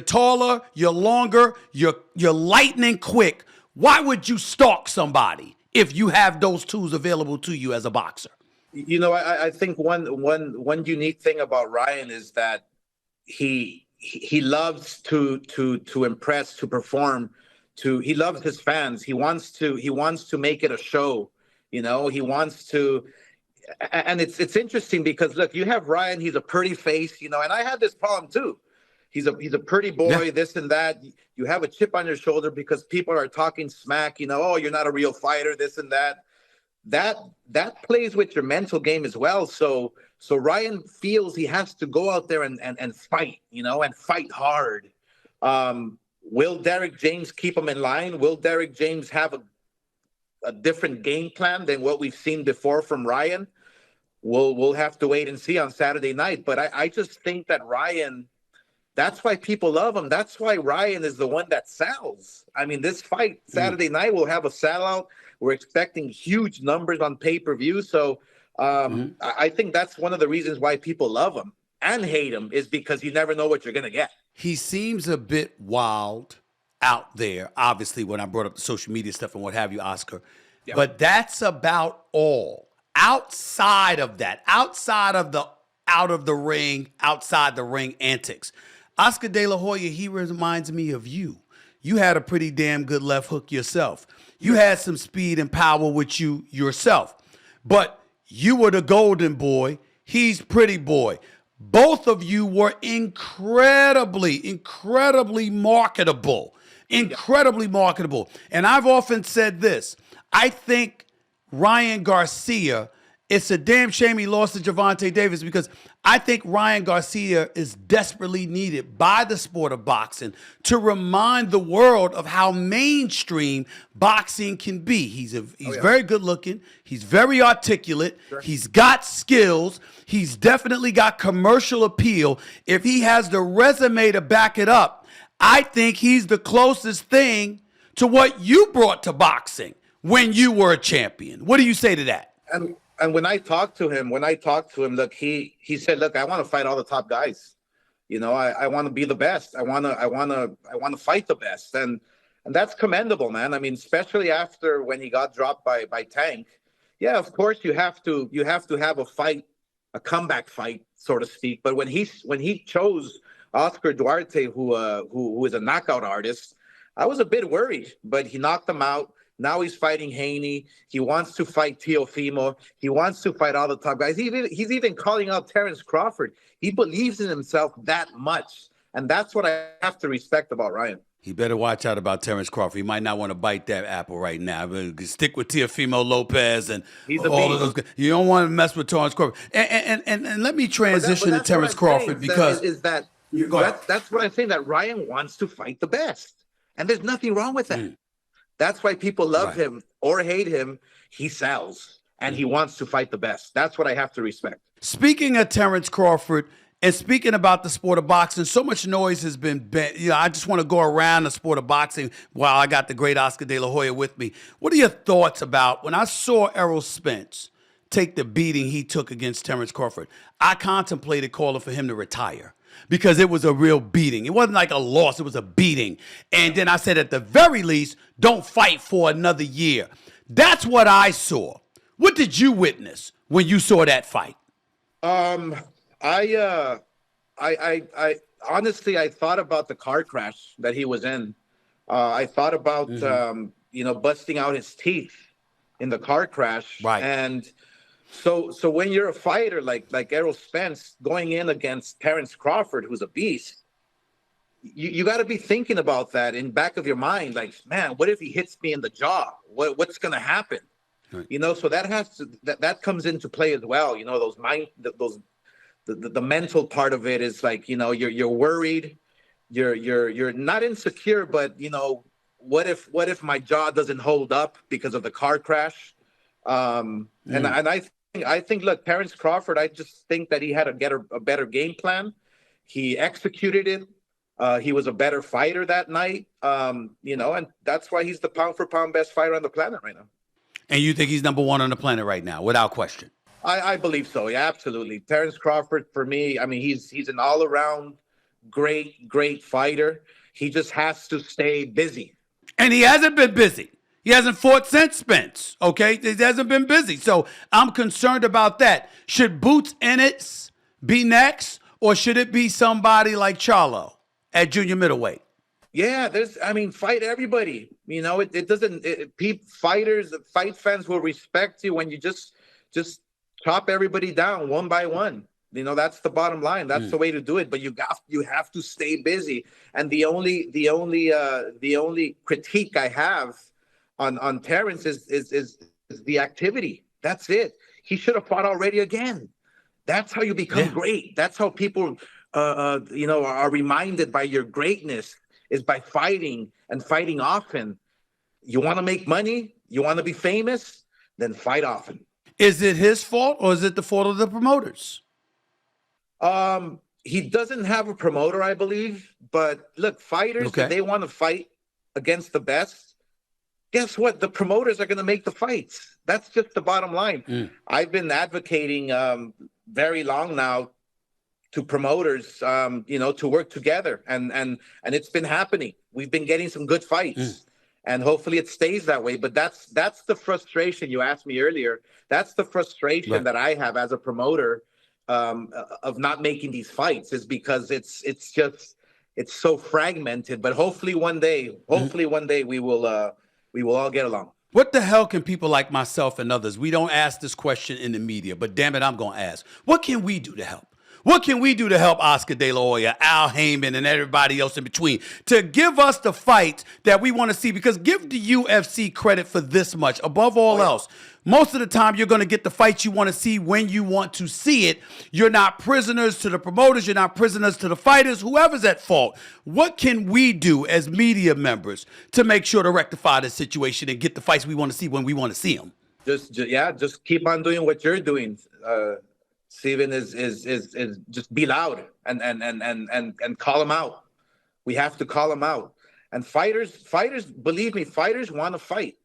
taller, you're longer, you're lightning quick. Why would you stalk somebody if you have those tools available to you as a boxer? I think one unique thing about Ryan is that he loves to impress, to perform, he loves his fans. He wants to make it a show. He wants to, and it's interesting because look, you have Ryan, he's a pretty face, and I had this problem too. He's a pretty boy, this and that. You have a chip on your shoulder because people are talking smack, oh, you're not a real fighter, this and that. That plays with your mental game as well. So Ryan feels he has to go out there and fight, and fight hard. Will Derek James keep him in line? Will Derek James have a different game plan than what we've seen before from Ryan? We'll have to wait and see on Saturday night. But I just think that Ryan, that's why people love him. That's why Ryan is the one that sells. I mean, this fight Saturday night will have a sellout. We're expecting huge numbers on pay-per-view. So I think that's one of the reasons why people love him and hate him, is because you never know what you're going to get. He seems a bit wild out there, obviously, when I brought up the social media stuff and what have you, Oscar. Yeah. But that's about all. Outside of that, outside of the ring antics, Oscar De La Hoya, he reminds me of you. You had a pretty damn good left hook yourself. You had some speed and power with you yourself. But you were the golden boy. He's pretty boy. Both of you were incredibly marketable. Incredibly marketable. And I've often said this. I think Ryan Garcia, it's a damn shame he lost to Gervonta Davis, because I think Ryan Garcia is desperately needed by the sport of boxing to remind the world of how mainstream boxing can be. He's very good looking. He's very articulate. Sure. He's got skills. He's definitely got commercial appeal. If he has the resume to back it up, I think he's the closest thing to what you brought to boxing when you were a champion. What do you say to that? And when I talked to him, look, he said, look, I want to fight all the top guys. I want to be the best. I want to fight the best. And that's commendable, man. I mean, especially after when he got dropped by Tank. Yeah, of course you have to have a fight, a comeback fight, so to speak. But when he chose Oscar Duarte, who is a knockout artist, I was a bit worried, but he knocked him out. Now he's fighting Haney. He wants to fight Teofimo. He wants to fight all the top guys. He's even calling out Terrence Crawford. He believes in himself that much. And that's what I have to respect about Ryan. He better watch out about Terrence Crawford. He might not want to bite that apple right now. But stick with Teofimo Lopez and all of those guys. You don't want to mess with Terrence Crawford. And let me transition to Terrence Crawford, because that's what I'm saying, that Ryan wants to fight the best. And there's nothing wrong with that. That's why people love him or hate him. He sells, and he wants to fight the best. That's what I have to respect. Speaking of Terrence Crawford, and speaking about the sport of boxing, so much noise has been, I just want to go around the sport of boxing while I got the great Oscar De La Hoya with me. What are your thoughts about, when I saw Errol Spence take the beating he took against Terrence Crawford, I contemplated calling for him to retire, because it was a real beating. It wasn't like a loss. It was a beating. And then I said, at the very least, don't fight for another year. That's what I saw. What did you witness when you saw that fight? I honestly, I thought about the car crash that he was in. I thought about, busting out his teeth in the car crash. Right. And so when you're a fighter like Errol Spence going in against Terrence Crawford, who's a beast, you got to be thinking about that in back of your mind. Like, man, what if he hits me in the jaw? What's going to happen? You know, so that comes into play as well. You know, the mental part of it is like, you know, you're worried, you're not insecure, but you know, what if my jaw doesn't hold up because of the car crash? And I think look, Terrence Crawford, I just think that he had a better game plan. He executed it. He was a better fighter that night. You know, and that's why he's the pound for pound best fighter on the planet right now. And you think he's number one on the planet right now, without question? I believe so. Yeah, absolutely. Terrence Crawford, for me, I mean, he's an all around great fighter. He just has to stay busy. And he hasn't been busy. He hasn't fought since Spence, okay? He hasn't been busy. So I'm concerned about that. Should Boots Ennis be next, or should it be somebody like Charlo at junior middleweight? Yeah, fight everybody. You know, fight fans will respect you when you just chop everybody down one by one. You know, that's the bottom line. That's the way to do it. But you have to stay busy. And the only critique I have on Terrence is the activity. That's it. He should have fought already again. That's how you become great. That's how people you know, are reminded by your greatness, is by fighting and fighting often. You want to make money, you want to be famous, then fight often. Is it his fault, or is it the fault of the promoters? He doesn't have a promoter, I believe. But look, fighters, if they want to fight against the best, guess what? The promoters are going to make the fights. That's just the bottom line. I've been advocating very long now to promoters, you know, to work together, and it's been happening. We've been getting some good fights, and hopefully it stays that way. But that's the frustration you asked me earlier. That's the frustration that I have as a promoter of not making these fights, is because it's so fragmented. But hopefully one day we will all get along. What the hell can people like myself and others? We don't ask this question in the media, but damn it, I'm going to ask. What can we do to help? What can we do to help Oscar De La Hoya, Al Heyman, and everybody else in between to give us the fights that we want to see? Because give the UFC credit for this much. Above all else, most of the time you're going to get the fights you want to see when you want to see it. You're not prisoners to the promoters. You're not prisoners to the fighters, whoever's at fault. What can we do as media members to make sure to rectify this situation and get the fights we want to see when we want to see them? Just keep on doing what you're doing. Steven, is just be loud and call them out. We have to call them out. And fighters, believe me, fighters want to fight.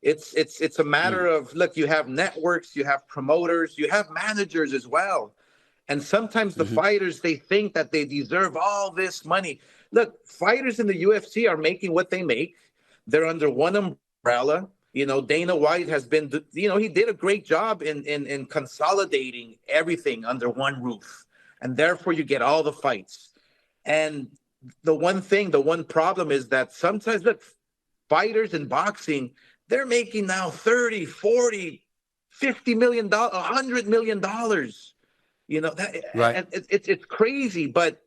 It's a matter of, look, you have networks, you have promoters, you have managers as well. And sometimes the fighters, they think that they deserve all this money. Look, fighters in the UFC are making what they make. They're under one umbrella. You know, Dana White has been, you know, he did a great job in consolidating everything under one roof. And therefore you get all the fights. And the one problem is that sometimes, look, fighters in boxing, they're making now 30, 40, $50 million, $100 million. You know, and it's crazy. But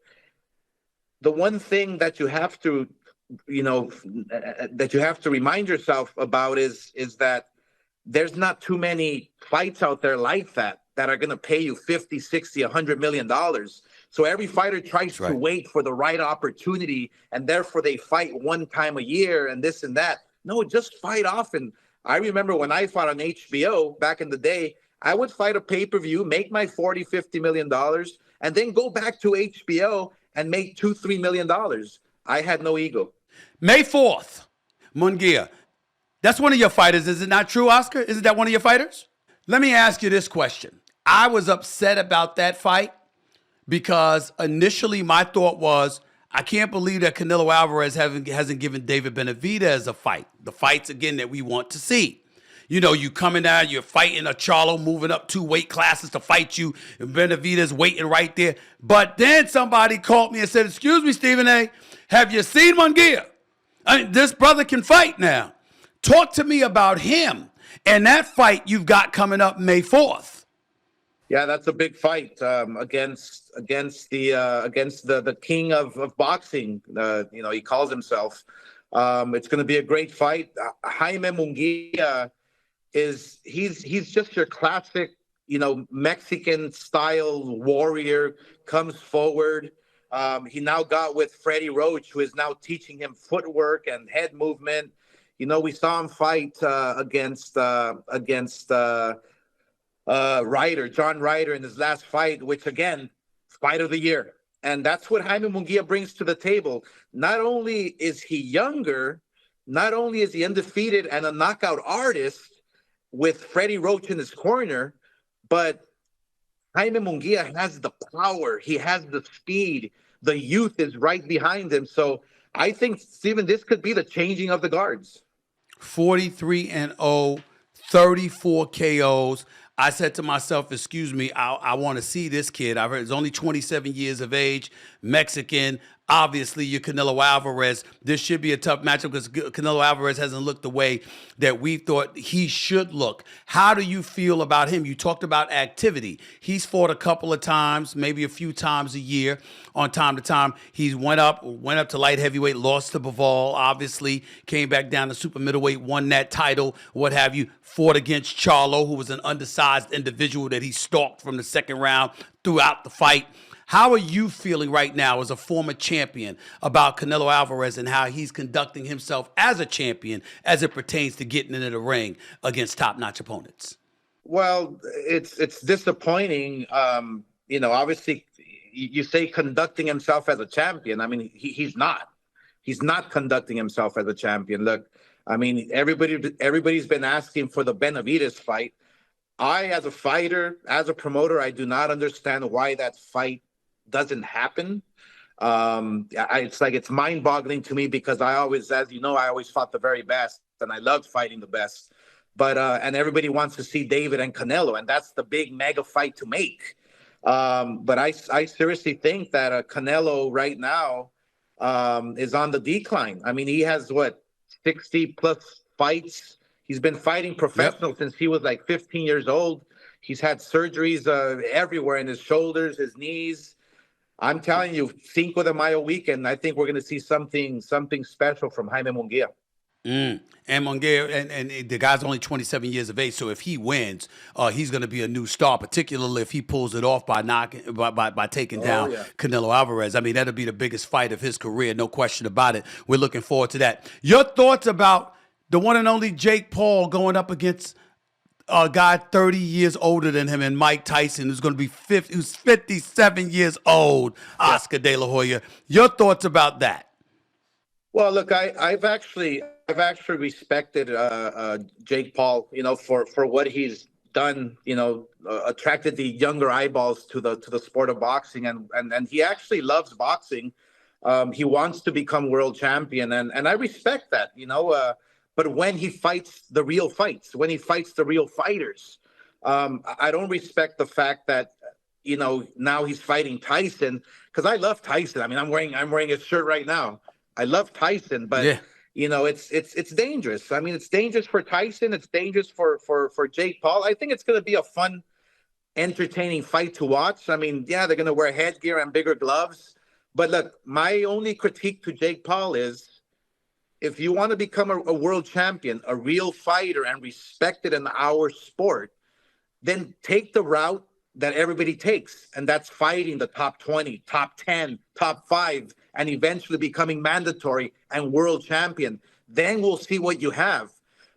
the one thing that you have to, you know, that you have to remind yourself about is that there's not too many fights out there like that are going to pay you 50, 60, $100 million. So every fighter tries to wait for the right opportunity, and therefore they fight one time a year and this and that. No, just fight often. I remember when I fought on HBO back in the day, I would fight a pay-per-view, make my $40, $50 million, and then go back to HBO and make $2, $3 million. I had no ego. May 4th, Munguia. That's one of your fighters. Is it not true, Oscar? Isn't that one of your fighters? Let me ask you this question. I was upset about that fight because initially my thought was, I can't believe that Canelo Alvarez hasn't given David Benavidez a fight. The fights, again, that we want to see. You know, you coming down, you're fighting a Charlo moving up 2 weight classes to fight you, and Benavidez waiting right there. But then somebody called me and said, excuse me, Stephen A., have you seen Munguia? I mean, this brother can fight now. Talk to me about him and that fight you've got coming up May 4th. Yeah, that's a big fight against the king of boxing. You know, he calls himself. It's going to be a great fight. Jaime Munguia is he's just your classic, Mexican style warrior, comes forward. He now got with Freddie Roach, who is now teaching him footwork and head movement. We saw him fight against John Ryder in his last fight, which again, fight of the year. And that's what Jaime Munguia brings to the table. Not only is he younger, not only is he undefeated and a knockout artist with Freddie Roach in his corner, but Jaime Munguia has the power. He has the speed. The youth is right behind him. So I think, Steven, this could be the changing of the guards. 43-0, 34 KOs. I said to myself, excuse me, I want to see this kid. I've heard he's only 27 years of age, Mexican. Obviously, you're Canelo Alvarez. This should be a tough matchup because Canelo Alvarez hasn't looked the way that we thought he should look. How do you feel about him? You talked about activity. He's fought a couple of times, maybe a few times a year on time to time. He's went up to light heavyweight, lost to Bivol, obviously, came back down to super middleweight, won that title, what have you, fought against Charlo, who was an undersized individual that he stalked from the second round throughout the fight. How are you feeling right now as a former champion about Canelo Alvarez and how he's conducting himself as a champion as it pertains to getting into the ring against top-notch opponents? Well, it's disappointing. Obviously, you say conducting himself as a champion. I mean, he's not. He's not conducting himself as a champion. Look, I mean, everybody's been asking for the Benavidez fight. I, as a fighter, as a promoter, I do not understand why that fight doesn't happen. It's mind-boggling to me because I always, as you know, I always fought the very best and I loved fighting the best. But and everybody wants to see David and Canelo, and that's the big mega fight to make. But I seriously think that Canelo right now is on the decline. I mean, he has 60 plus fights. He's been fighting professional since he was like 15 years old. He's had surgeries everywhere in his shoulders, his knees. I'm telling you, Cinco de Mayo weekend, I think we're going to see something special from Jaime Munguia. And Munguia, and the guy's only 27 years of age, so if he wins, he's going to be a new star, particularly if he pulls it off by taking down Canelo Alvarez. I mean, that'll be the biggest fight of his career, no question about it. We're looking forward to that. Your thoughts about the one and only Jake Paul going up against a guy 30 years older than him and Mike Tyson, who's going to be who's 57 years old, Oscar De La Hoya. Your thoughts about that? Well, look, I've actually respected Jake Paul, for what he's done, attracted the younger eyeballs to the sport of boxing, and he actually loves boxing. He wants to become world champion, and I respect that, But when he fights the real fights, when he fights the real fighters, I don't respect the fact that, now he's fighting Tyson, because I love Tyson. I mean, I'm wearing his shirt right now. I love Tyson, but it's dangerous. I mean, it's dangerous for Tyson. It's dangerous for Jake Paul. I think it's going to be a fun, entertaining fight to watch. I mean, they're going to wear headgear and bigger gloves. But look, my only critique to Jake Paul is, if you want to become a world champion, a real fighter, and respected in our sport, then take the route that everybody takes, and that's fighting the top 20, top 10, top 5, and eventually becoming mandatory and world champion. Then we'll see what you have.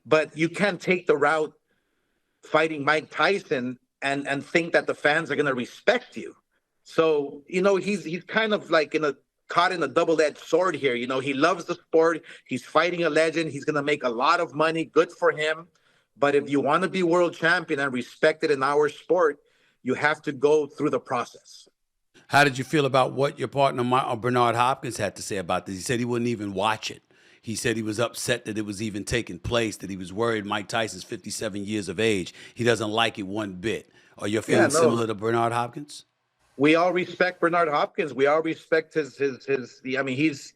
But you can't take the route fighting Mike Tyson and think that the fans are going to respect you. So, he's kind of like caught in a double-edged sword here. He loves the sport. He's fighting a legend. He's going to make a lot of money. Good for him. But if you want to be world champion and respected in our sport, you have to go through the process. How did you feel about what your partner Bernard Hopkins had to say about this? He said he wouldn't even watch it. He said he was upset that it was even taking place, that he was worried Mike Tyson's 57 years of age. He doesn't like it one bit. Are your feelings similar to Bernard Hopkins? We all respect Bernard Hopkins. We all respect his. I mean, he's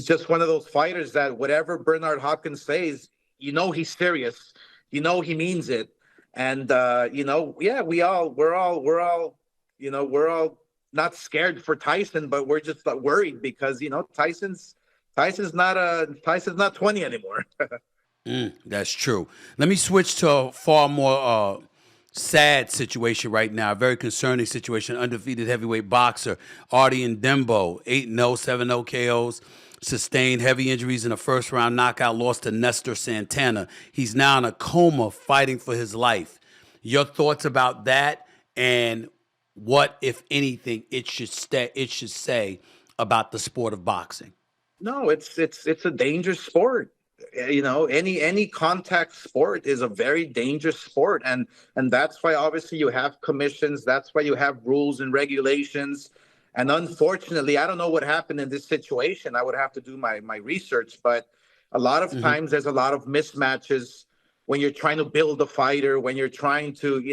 just one of those fighters that whatever Bernard Hopkins says, he's serious. He means it. And we're all not scared for Tyson, but we're just worried because Tyson's not 20 anymore. That's true. Let me switch to a far more sad situation right now, a very concerning situation. Undefeated heavyweight boxer Artie Ndembo, 8-0, 7-0 KOs, sustained heavy injuries in a first-round knockout loss to Nestor Santana. He's now in a coma fighting for his life. Your thoughts about that and what, if anything, it should say about the sport of boxing? No, it's a dangerous sport. Any contact sport is a very dangerous sport, and that's why obviously you have commissions. That's why you have rules and regulations. And unfortunately, I don't know what happened in this situation. I would have to do my research, but a lot of times there's a lot of mismatches when you're trying to build a fighter, when you're trying to,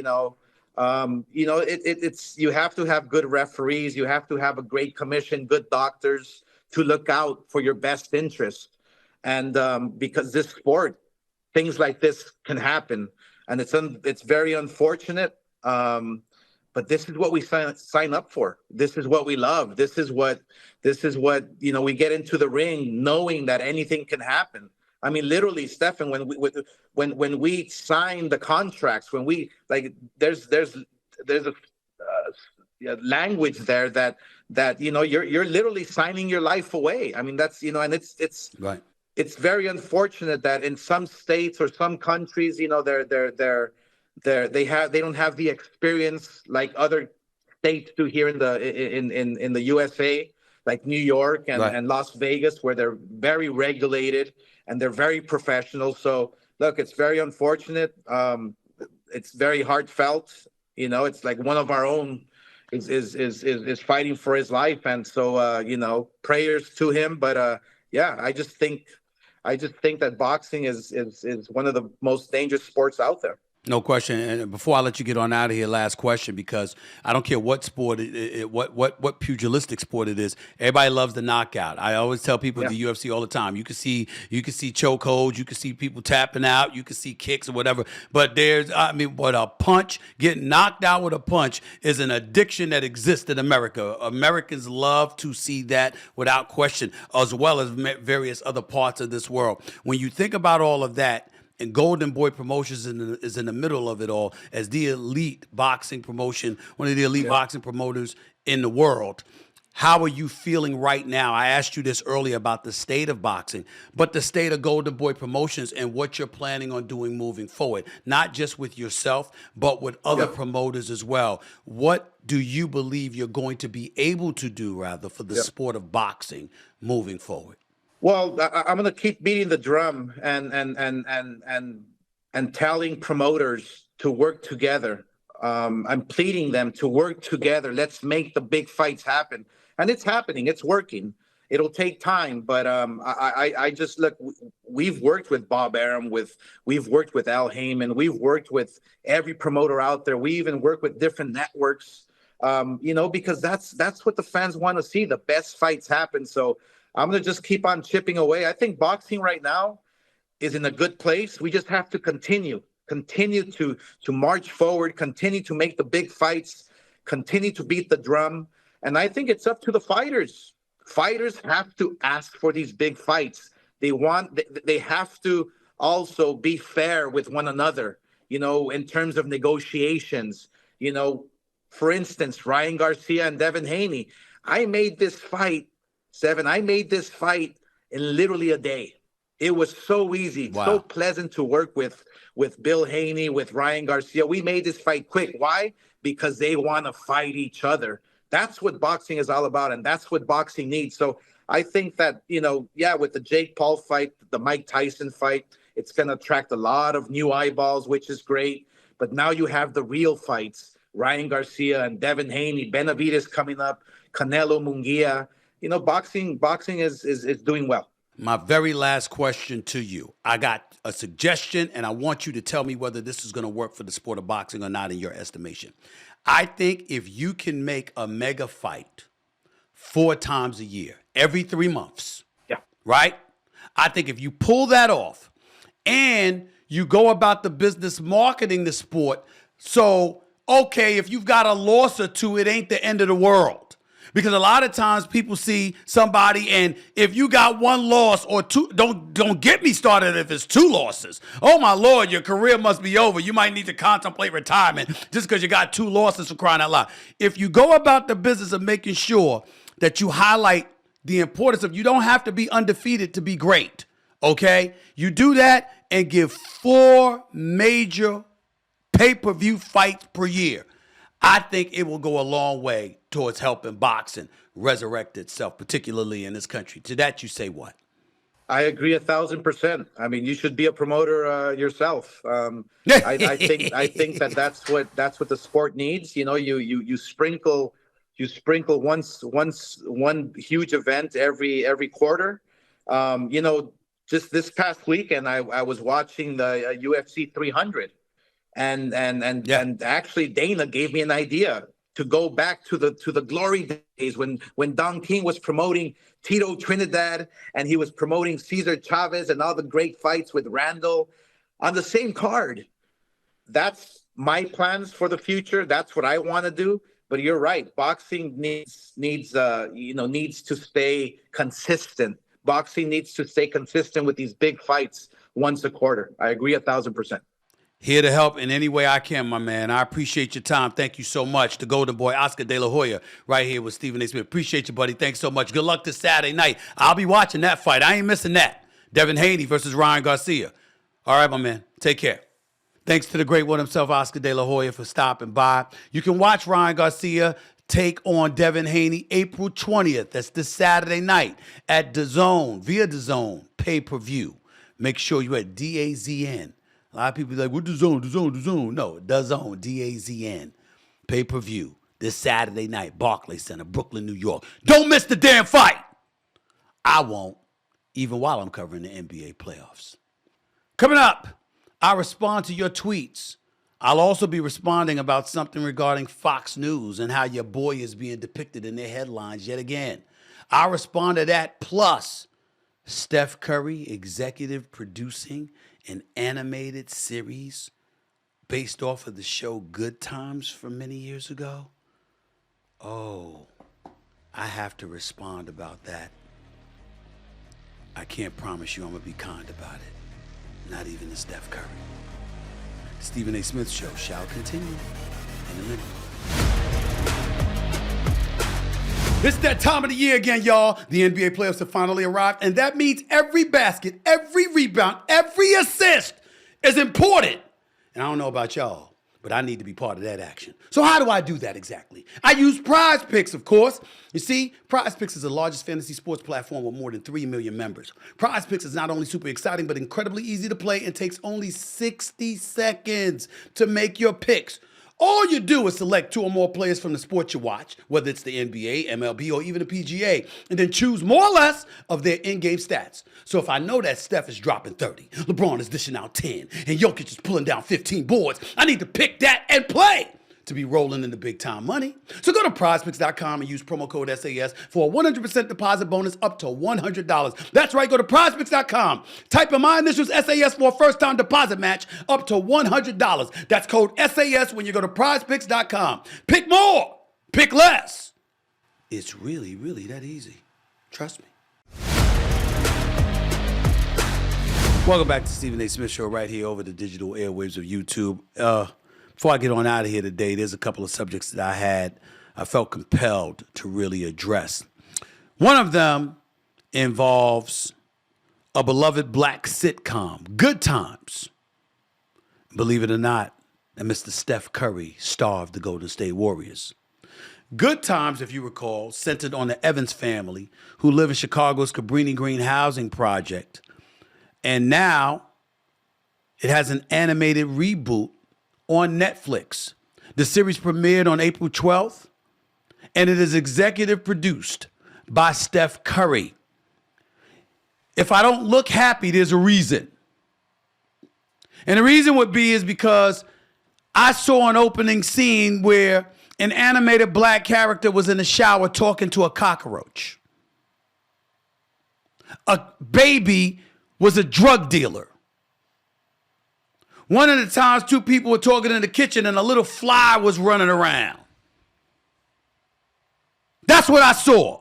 it's you have to have good referees, you have to have a great commission, good doctors to look out for your best interest. And because this sport, things like this can happen, and it's very unfortunate. But this is what we sign up for. This is what we love. This is what we get into the ring knowing that anything can happen. I mean, literally, Stefan, when we sign the contracts, when we there's a language there that you're literally signing your life away. I mean, that's and it's right. It's very unfortunate that in some states or some countries, they don't have the experience like other states do here in the USA, like New York and Las Vegas, where they're very regulated and they're very professional. So look, it's very unfortunate. It's very heartfelt. It's like one of our own is fighting for his life, and so prayers to him. But I just think that boxing is one of the most dangerous sports out there. No question. And before I let you get on out of here, last question, because I don't care what sport, what pugilistic sport it is. Everybody loves the knockout. I always tell people in the UFC all the time. You can see chokeholds, you can see people tapping out, you can see kicks or whatever. But what a punch, getting knocked out with a punch is an addiction that exists in America. Americans love to see that without question, as well as various other parts of this world. When you think about all of that, and Golden Boy Promotions is in the middle of it all as the elite boxing promotion, one of the elite boxing promoters in the world. How are you feeling right now? I asked you this earlier about the state of boxing, but the state of Golden Boy Promotions and what you're planning on doing moving forward, not just with yourself, but with other promoters as well. What do you believe you're going to be able to do, rather, for the sport of boxing moving forward? Well, I'm going to keep beating the drum and telling promoters to work together. I'm pleading them to work together. Let's make the big fights happen, and it's happening. It's working. It'll take time, but I just look. We've worked with Bob Arum, we've worked with Al Heyman, we've worked with every promoter out there. We even work with different networks. Because that's what the fans want to see. The best fights happen. So I'm going to just keep on chipping away. I think boxing right now is in a good place. We just have to continue to march forward, continue to make the big fights, continue to beat the drum. And I think it's up to the fighters. Fighters have to ask for these big fights. They have to also be fair with one another, in terms of negotiations. For instance, Ryan Garcia and Devin Haney. I made this fight in literally a day. It was so easy, so pleasant to work with Bill Haney, with Ryan Garcia. We made this fight quick. Why? Because they want to fight each other. That's what boxing is all about, and that's what boxing needs. So I think that, with the Jake Paul fight, the Mike Tyson fight, it's going to attract a lot of new eyeballs, which is great. But now you have the real fights, Ryan Garcia and Devin Haney, Benavidez coming up, Canelo Munguia. Boxing is doing well. My very last question to you. I got a suggestion, and I want you to tell me whether this is going to work for the sport of boxing or not in your estimation. I think if you can make a mega fight 4 times a year, every 3 months, right? I think if you pull that off and you go about the business marketing the sport, so, okay, if you've got a loss or two, it ain't the end of the world. Because a lot of times people see somebody, and if you got one loss or two, don't get me started if it's two losses. Oh my Lord, your career must be over. You might need to contemplate retirement just because you got two losses, for crying out loud. If you go about the business of making sure that you highlight the importance of, you don't have to be undefeated to be great, okay? You do that and give 4 major pay-per-view fights per year. I think it will go a long way towards helping boxing resurrect itself, particularly in this country. To that, you say what? I agree 1,000%. I mean, you should be a promoter yourself. I think that's what the sport needs. You know, you sprinkle one huge event every quarter. You know, just this past weekend, I was watching the UFC 300. And actually Dana gave me an idea to go back to the glory days when Don King was promoting Tito Trinidad and he was promoting Cesar Chavez and all the great fights with Randall on the same card. That's my plans for the future. That's what I want to do. But you're right. Boxing needs to stay consistent. Boxing needs to stay consistent with these big fights once a quarter. I agree 1,000%. Here to help in any way I can, my man. I appreciate your time. Thank you so much. The Golden Boy, Oscar De La Hoya, right here with Stephen A. Smith. Appreciate you, buddy. Thanks so much. Good luck this Saturday night. I'll be watching that fight. I ain't missing that. Devin Haney versus Ryan Garcia. All right, my man. Take care. Thanks to the great one himself, Oscar De La Hoya, for stopping by. You can watch Ryan Garcia take on Devin Haney April 20th. That's this Saturday night at DAZN, via DAZN, pay-per-view. Make sure you're at DAZN. A lot of people be like, what DAZN? No, DAZN, DAZN, pay-per-view, this Saturday night, Barclays Center, Brooklyn, New York. Don't miss the damn fight. I won't, even while I'm covering the NBA playoffs. Coming up, I respond to your tweets. I'll also be responding about something regarding Fox News and how your boy is being depicted in their headlines yet again. I'll respond to that, plus Steph Curry executive producing an animated series based off of the show Good Times from many years ago. Oh, I have to respond about that. I can't promise you I'm going to be kind about it. Not even to Steph Curry. Stephen A. Smith Show shall continue in a minute. It's that time of the year again, y'all. The NBA playoffs have finally arrived, and that means every basket, every rebound, every assist is important. And I don't know about y'all, but I need to be part of that action. So how do I do that exactly? I use Prize Picks, of course. You see, Prize Picks is the largest fantasy sports platform with more than 3 million members. Prize Picks is not only super exciting, but incredibly easy to play and takes only 60 seconds to make your picks. All you do is select 2 or more players from the sport you watch, whether it's the NBA, MLB, or even the PGA, and then choose more or less of their in-game stats. So if I know that Steph is dropping 30, LeBron is dishing out 10, and Jokic is pulling down 15 boards, I need to pick that and play to be rolling in the big-time money. So go to prizepicks.com and use promo code SAS for a 100% deposit bonus up to $100. That's right, go to prizepicks.com. Type in my initials SAS for a first-time deposit match up to $100. That's code SAS when you go to prizepicks.com. Pick more, pick less. It's really, really that easy. Trust me. Welcome back to Stephen A. Smith Show right here over the digital airwaves of YouTube. Before I get on out of here today, there's a couple of subjects that I felt compelled to really address. One of them involves a beloved black sitcom, Good Times. Believe it or not, and Mr. Steph Curry, star of the Golden State Warriors. Good Times, if you recall, centered on the Evans family who live in Chicago's Cabrini Green housing project. And now it has an animated reboot on Netflix. The series premiered on April 12th, and it is executive produced by Steph Curry. If I don't look happy, there's a reason. And the reason would be is because I saw an opening scene where an animated black character was in the shower talking to a cockroach. A baby was a drug dealer. One of the times, 2 people were talking in the kitchen and a little fly was running around. That's what I saw.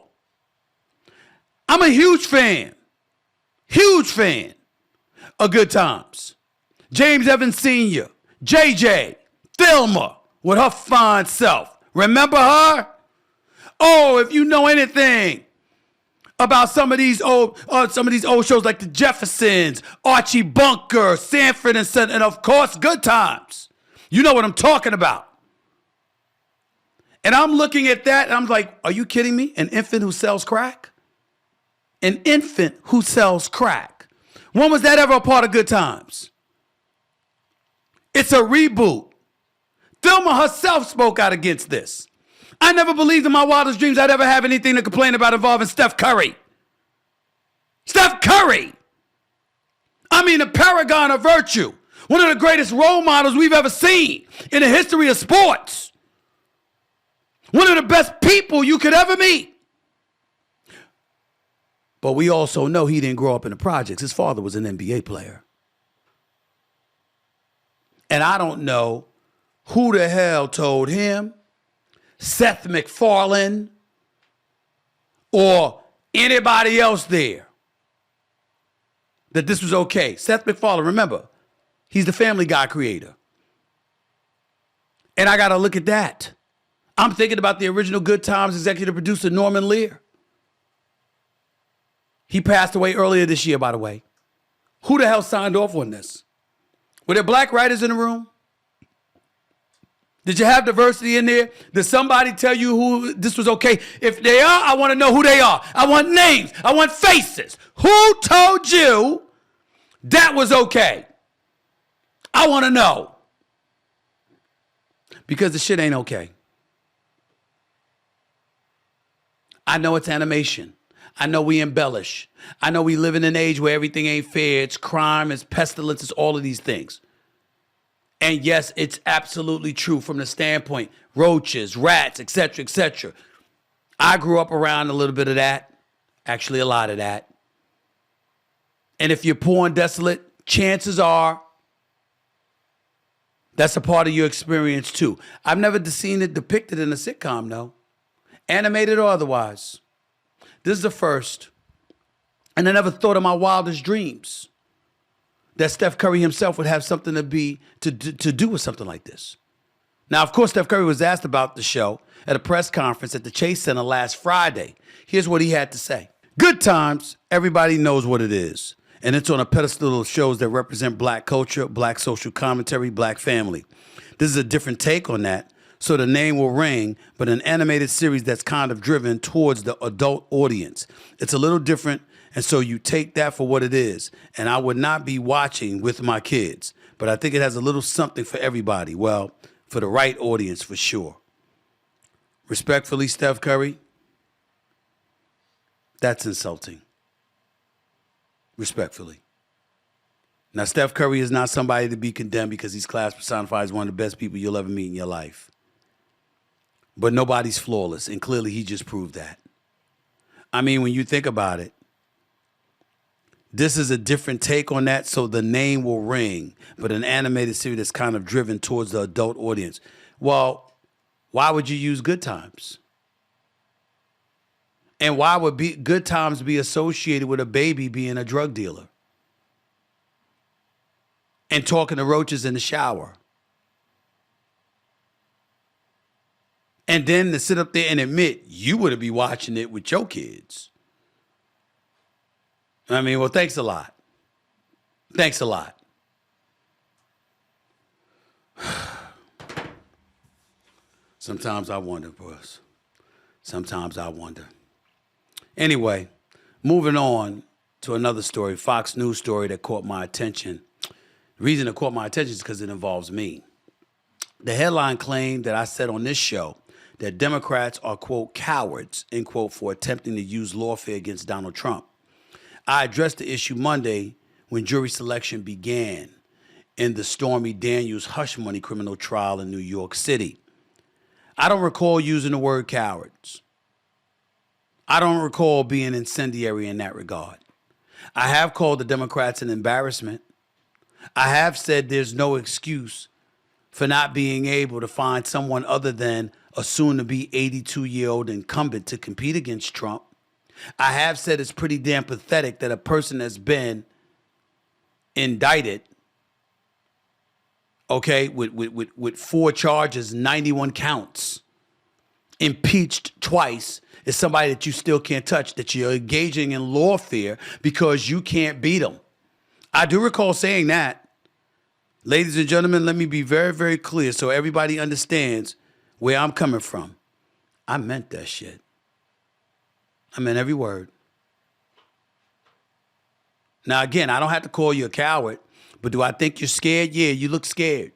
I'm a huge fan of Good Times. James Evans Sr., JJ, Thelma with her fine self. Remember her? Oh, if you know anything about some of these old shows like The Jeffersons, Archie Bunker, Sanford and Son, and of course, Good Times. You know what I'm talking about. And I'm looking at that and I'm like, are you kidding me? An infant who sells crack? An infant who sells crack. When was that ever a part of Good Times? It's a reboot. Thelma herself spoke out against this. I never believed in my wildest dreams I'd ever have anything to complain about involving Steph Curry. Steph Curry! I mean, a paragon of virtue. One of the greatest role models we've ever seen in the history of sports. One of the best people you could ever meet. But we also know he didn't grow up in the projects. His father was an NBA player. And I don't know who the hell told him, Seth MacFarlane, or anybody else there, that this was okay. Seth MacFarlane, remember, he's the Family Guy creator. And I got to look at that. I'm thinking about the original Good Times executive producer, Norman Lear. He passed away earlier this year, by the way. Who the hell signed off on this? Were there black writers in the room? Did you have diversity in there? Did somebody tell you who this was okay? If they are, I want to know who they are. I want names. I want faces. Who told you that was okay? I want to know. Because the shit ain't okay. I know it's animation. I know we embellish. I know we live in an age where everything ain't fair. It's crime, it's pestilence, it's all of these things. And yes, it's absolutely true from the standpoint, roaches, rats, etc., etc. I grew up around a little bit of that, actually a lot of that. And if you're poor and desolate, chances are that's a part of your experience too. I've never seen it depicted in a sitcom, though, animated or otherwise. This is the first. And I never thought in my wildest dreams that Steph Curry himself would have something to do with something like this. Now, of course, Steph Curry was asked about the show at a press conference at the Chase Center last Friday. Here's what he had to say. Good Times, everybody knows what it is. And it's on a pedestal of shows that represent black culture, black social commentary, black family. This is a different take on that. So the name will ring, but an animated series that's kind of driven towards the adult audience. It's a little different, and so you take that for what it is. And I would not be watching with my kids, but I think it has a little something for everybody. Well, for the right audience, for sure. Respectfully, Steph Curry, that's insulting. Respectfully. Now, Steph Curry is not somebody to be condemned because he's class personified as one of the best people you'll ever meet in your life. But nobody's flawless, and clearly he just proved that. I mean, when you think about it, this is a different take on that, so the name will ring, but an animated series that's kind of driven towards the adult audience. Well, why would you use Good Times? And why would Good Times be associated with a baby being a drug dealer and talking to roaches in the shower? And then to sit up there and admit you would be watching it with your kids. I mean, well, thanks a lot. Thanks a lot. Sometimes I wonder, boss. Sometimes I wonder. Anyway, moving on to another story, Fox News story that caught my attention. The reason it caught my attention is because it involves me. The headline claimed that I said on this show that Democrats are, quote, cowards, end quote, for attempting to use lawfare against Donald Trump. I addressed the issue Monday when jury selection began in the Stormy Daniels hush money criminal trial in New York City. I don't recall using the word cowards. I don't recall being incendiary in that regard. I have called the Democrats an embarrassment. I have said there's no excuse for not being able to find someone other than a soon-to-be 82-year-old incumbent to compete against Trump. I have said it's pretty damn pathetic that a person that's been indicted, okay, with 4 charges, 91 counts, impeached twice, is somebody that you still can't touch, that you're engaging in lawfare because you can't beat them. I do recall saying that. Ladies and gentlemen, let me be very, very clear so everybody understands where I'm coming from. I meant that shit. I meant every word. Now, again, I don't have to call you a coward, but do I think you're scared? Yeah, you look scared.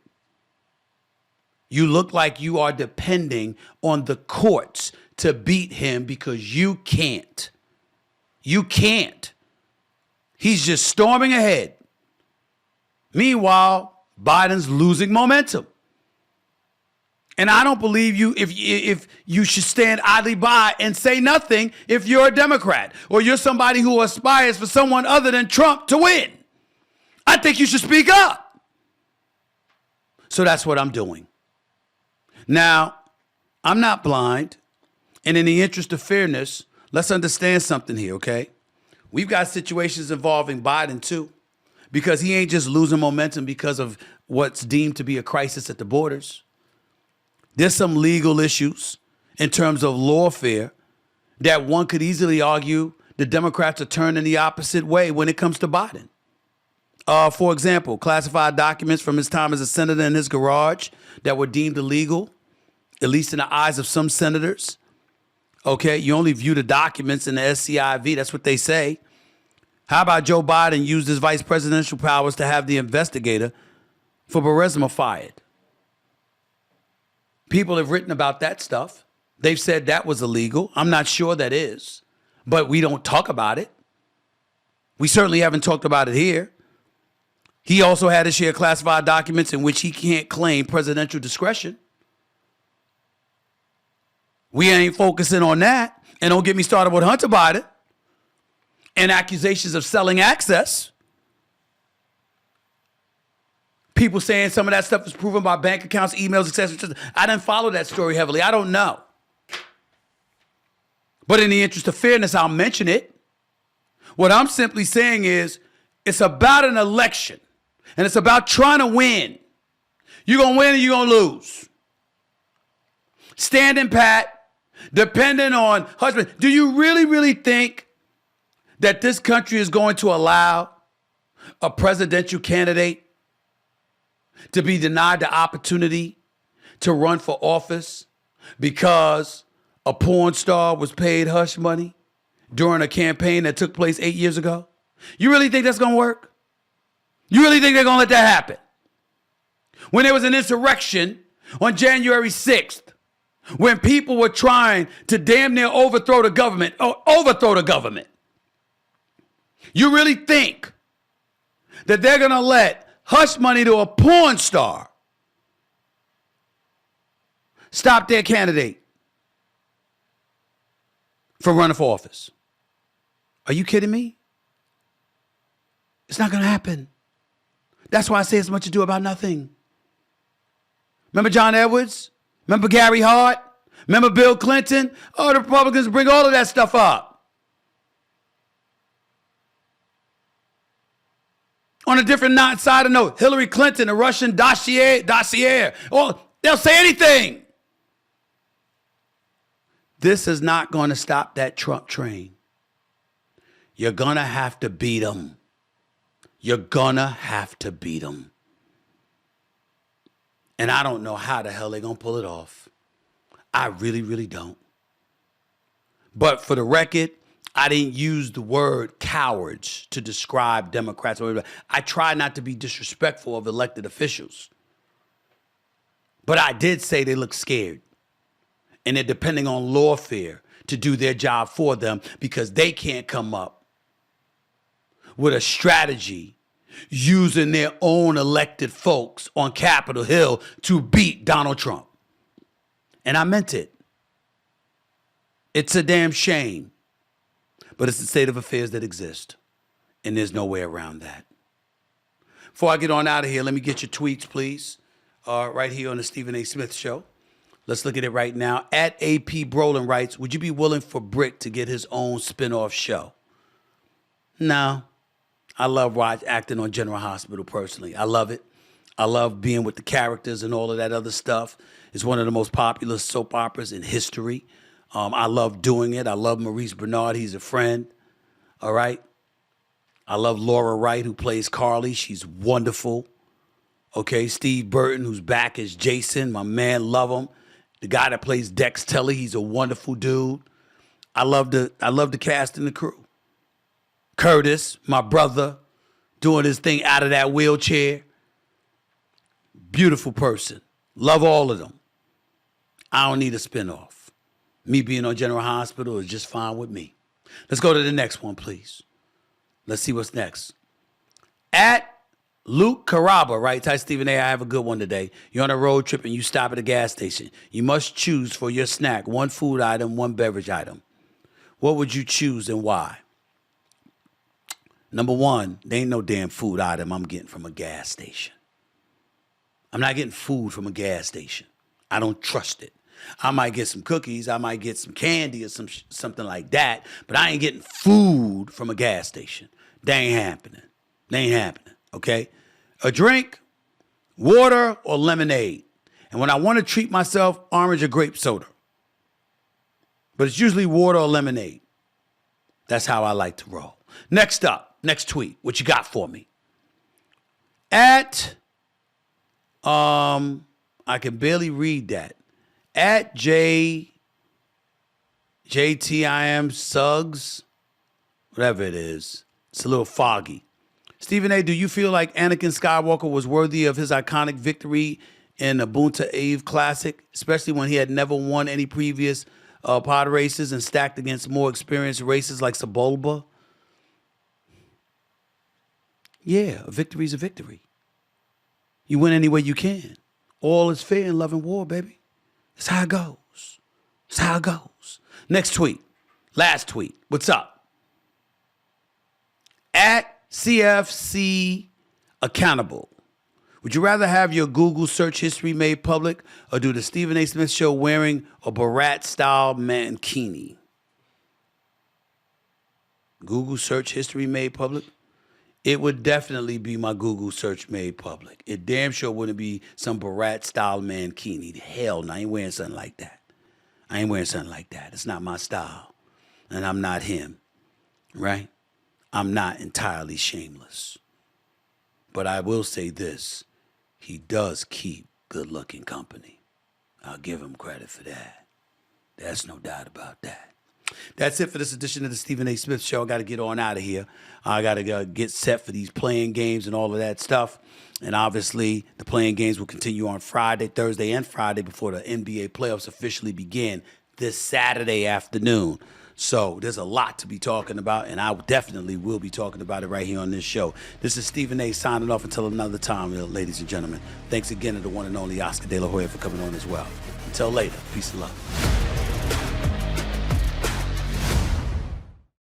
You look like you are depending on the courts to beat him because you can't. You can't. He's just storming ahead. Meanwhile, Biden's losing momentum. And I don't believe you if you should stand idly by and say nothing if you're a Democrat or you're somebody who aspires for someone other than Trump to win. I think you should speak up. So that's what I'm doing. Now, I'm not blind. And in the interest of fairness, let's understand something here, okay? We've got situations involving Biden too, because he ain't just losing momentum because of what's deemed to be a crisis at the borders. There's some legal issues in terms of lawfare that one could easily argue the Democrats are turning the opposite way when it comes to Biden. For example, classified documents from his time as a senator in his garage that were deemed illegal, at least in the eyes of some senators. Okay, you only view the documents in the SCIV. That's what they say. How about Joe Biden used his vice presidential powers to have the investigator for Burisma fired? People have written about that stuff. They've said that was illegal. I'm not sure that is, but we don't talk about it. We certainly haven't talked about it here. He also had to share classified documents in which he can't claim presidential discretion. We ain't focusing on that. And don't get me started with Hunter Biden and accusations of selling access. People saying some of that stuff is proven by bank accounts, emails, etc. I didn't follow that story heavily. I don't know. But in the interest of fairness, I'll mention it. What I'm simply saying is it's about an election, and it's about trying to win. You're going to win or you're going to lose. Standing pat, depending on husband. Do you really, really think that this country is going to allow a presidential candidate to be denied the opportunity to run for office because a porn star was paid hush money during a campaign that took place 8 years ago? You really think that's going to work? You really think they're going to let that happen? When there was an insurrection on January 6th, when people were trying to damn near overthrow the government, you really think that they're going to let hush money to a porn star stop their candidate from running for office? Are you kidding me? It's not going to happen. That's why I say it's much ado about nothing. Remember John Edwards? Remember Gary Hart? Remember Bill Clinton? Oh, the Republicans bring all of that stuff up. On a different side of note, Hillary Clinton, the Russian dossier. Oh, they'll say anything. This is not going to stop that Trump train. You're going to have to beat them. You're going to have to beat them. And I don't know how the hell they're going to pull it off. I really, really don't. But for the record, I didn't use the word cowards to describe Democrats. I try not to be disrespectful of elected officials. But I did say they look scared. And they're depending on lawfare to do their job for them because they can't come up with a strategy using their own elected folks on Capitol Hill to beat Donald Trump. And I meant it. It's a damn shame. But it's the state of affairs that exist. And there's no way around that. Before I get on out of here, let me get your tweets, please. right here on the Stephen A. Smith Show. Let's look at it right now. At AP Brolin writes, would you be willing for Brick to get his own spinoff show? No. I love acting on General Hospital personally. I love it. I love being with the characters and all of that other stuff. It's one of the most popular soap operas in history. I love doing it. I love Maurice Bernard. He's a friend. All right. I love Laura Wright, who plays Carly. She's wonderful. Okay. Steve Burton, who's back as Jason. My man, love him. The guy that plays Dex Telly, he's a wonderful dude. I love the cast and the crew. Curtis, my brother, doing his thing out of that wheelchair. Beautiful person. Love all of them. I don't need a spinoff. Me being on General Hospital is just fine with me. Let's go to the next one, please. Let's see what's next. At Luke Caraba, right? Ty Stephen A., I have a good one today. You're on a road trip and you stop at a gas station. You must choose for your snack one food item, one beverage item. What would you choose and why? Number one, there ain't no damn food item I'm getting from a gas station. I'm not getting food from a gas station. I don't trust it. I might get some cookies. I might get some candy or something like that, but I ain't getting food from a gas station. That ain't happening. That ain't happening, okay? A drink, water, or lemonade. And when I want to treat myself, orange or grape soda. But it's usually water or lemonade. That's how I like to roll. Next up, next tweet. What you got for me? At, I can barely read that. At JTIM Suggs, whatever it is. It's a little foggy. Stephen A., do you feel like Anakin Skywalker was worthy of his iconic victory in the Bunta Eve Classic, especially when he had never won any previous pod races and stacked against more experienced races like Sebulba? Yeah, a victory's a victory. You win any way you can. All is fair in love and war, baby. That's how it goes. That's how it goes. Next tweet. Last tweet. What's up? At CFC Accountable. Would you rather have your Google search history made public or do the Stephen A. Smith Show wearing a Borat-style mankini? Google search history made public? It would definitely be my Google search made public. It damn sure wouldn't be some Borat-style mankini. Hell no, I ain't wearing something like that. I ain't wearing something like that. It's not my style. And I'm not him, right? I'm not entirely shameless. But I will say this. He does keep good-looking company. I'll give him credit for that. There's no doubt about that. That's it for this edition of the Stephen A. Smith Show. I got to get on out of here. I got to get set for these playing games and all of that stuff. And obviously, the playing games will continue on Friday, Thursday, and Friday before the NBA playoffs officially begin this Saturday afternoon. So there's a lot to be talking about, and I definitely will be talking about it right here on this show. This is Stephen A. signing off until another time, ladies and gentlemen. Thanks again to the one and only Oscar De La Hoya for coming on as well. Until later, peace and love.